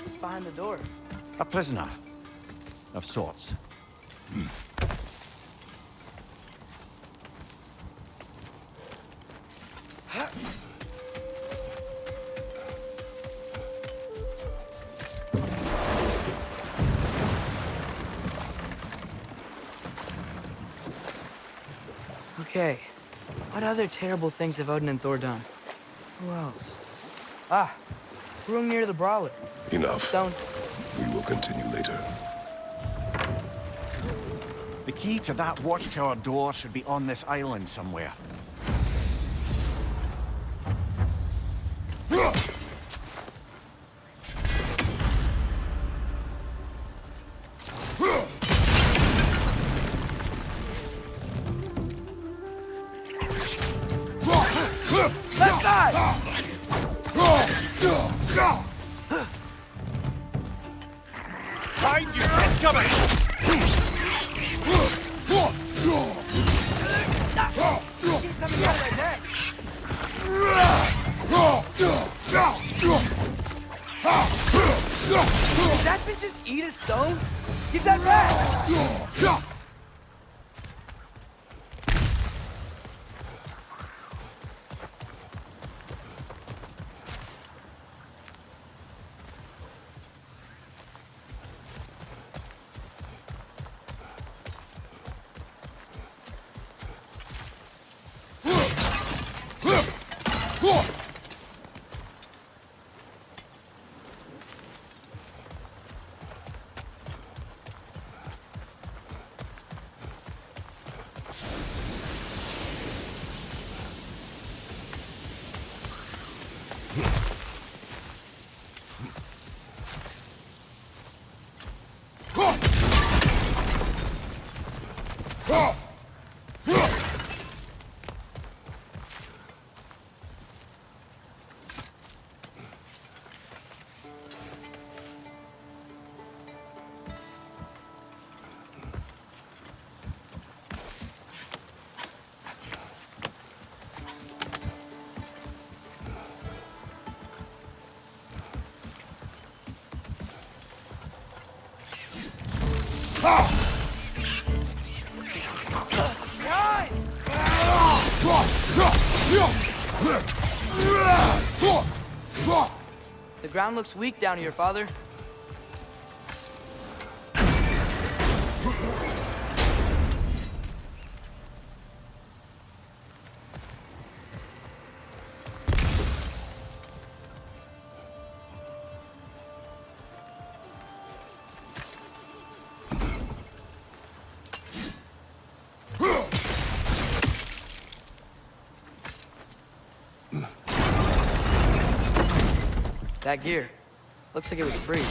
What's behind the door? A prisoner. Of sorts. Okay. What other terrible things have Odin and Thor done? Who else? Ah, room near the brawler. Enough. Don't. We will continue later. The key to that watchtower door should be on this island somewhere. Left side! Find you! Incoming! Keep coming out like that. Did that thing just eat a stone? Give that back! The ground looks weak down here, Father. That gear. Looks like it was free.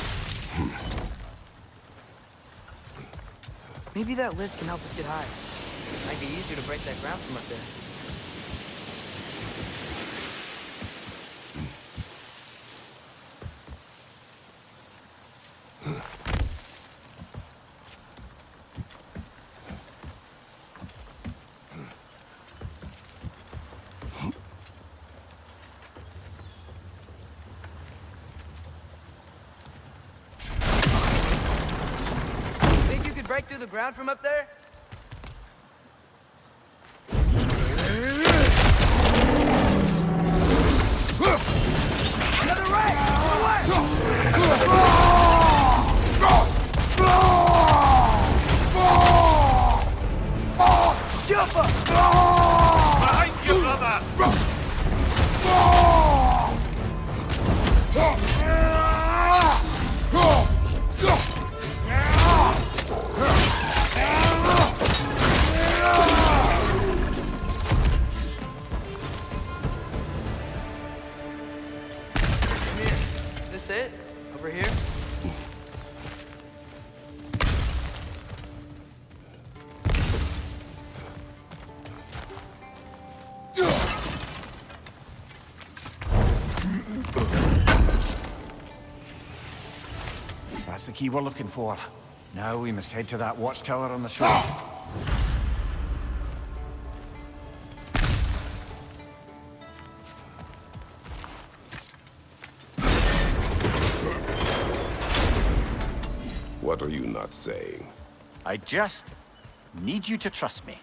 Maybe that lift can help us get high. Might be easier to break that ground from up there. Break through the ground from up there? Another right! Jump up! Behind you, brother! the key we're looking for. Now we must head to that watchtower on the shore. What are you not saying? I just need you to trust me.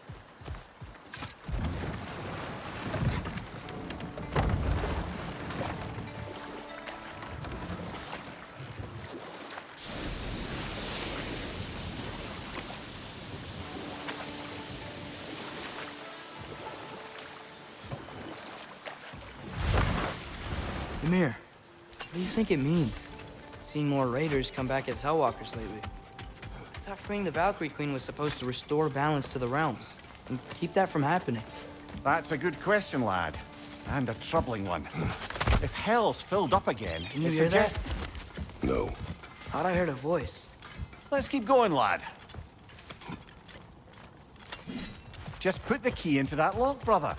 Ymir, what do you think it means? Seen more raiders come back as Hellwalkers lately. I thought freeing the Valkyrie Queen was supposed to restore balance to the realms and keep that from happening. That's a good question, lad. And a troubling one. If hell's filled up again, Can you it hear that? suggests... No. Thought I heard a voice. Let's keep going, lad. Just put the key into that lock, brother.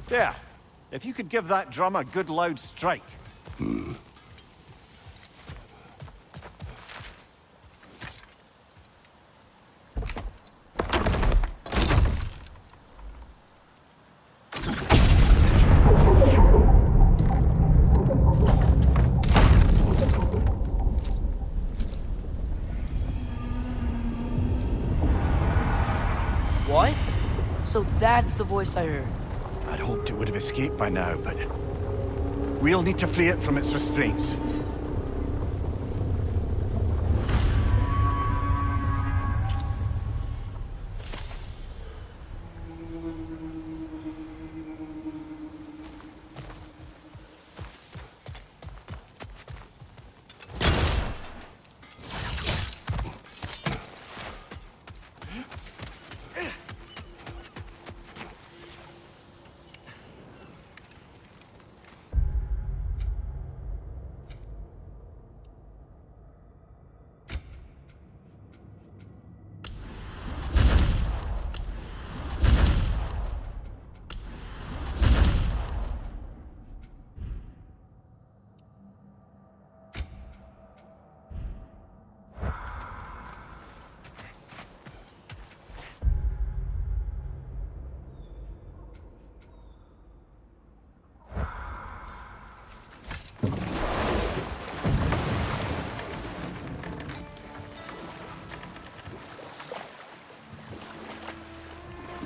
There. If you could give that drum a good loud strike. What? So that's the voice I heard. I'd hoped it would have escaped by now, but we'll need to free it from its restraints.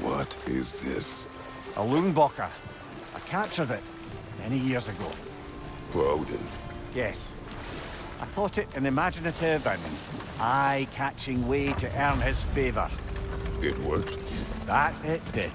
What is this? A Loonbocker. I captured it many years ago. For Odin. Yes. I thought it an imaginative and eye-catching way to earn his favor. It worked? That it did.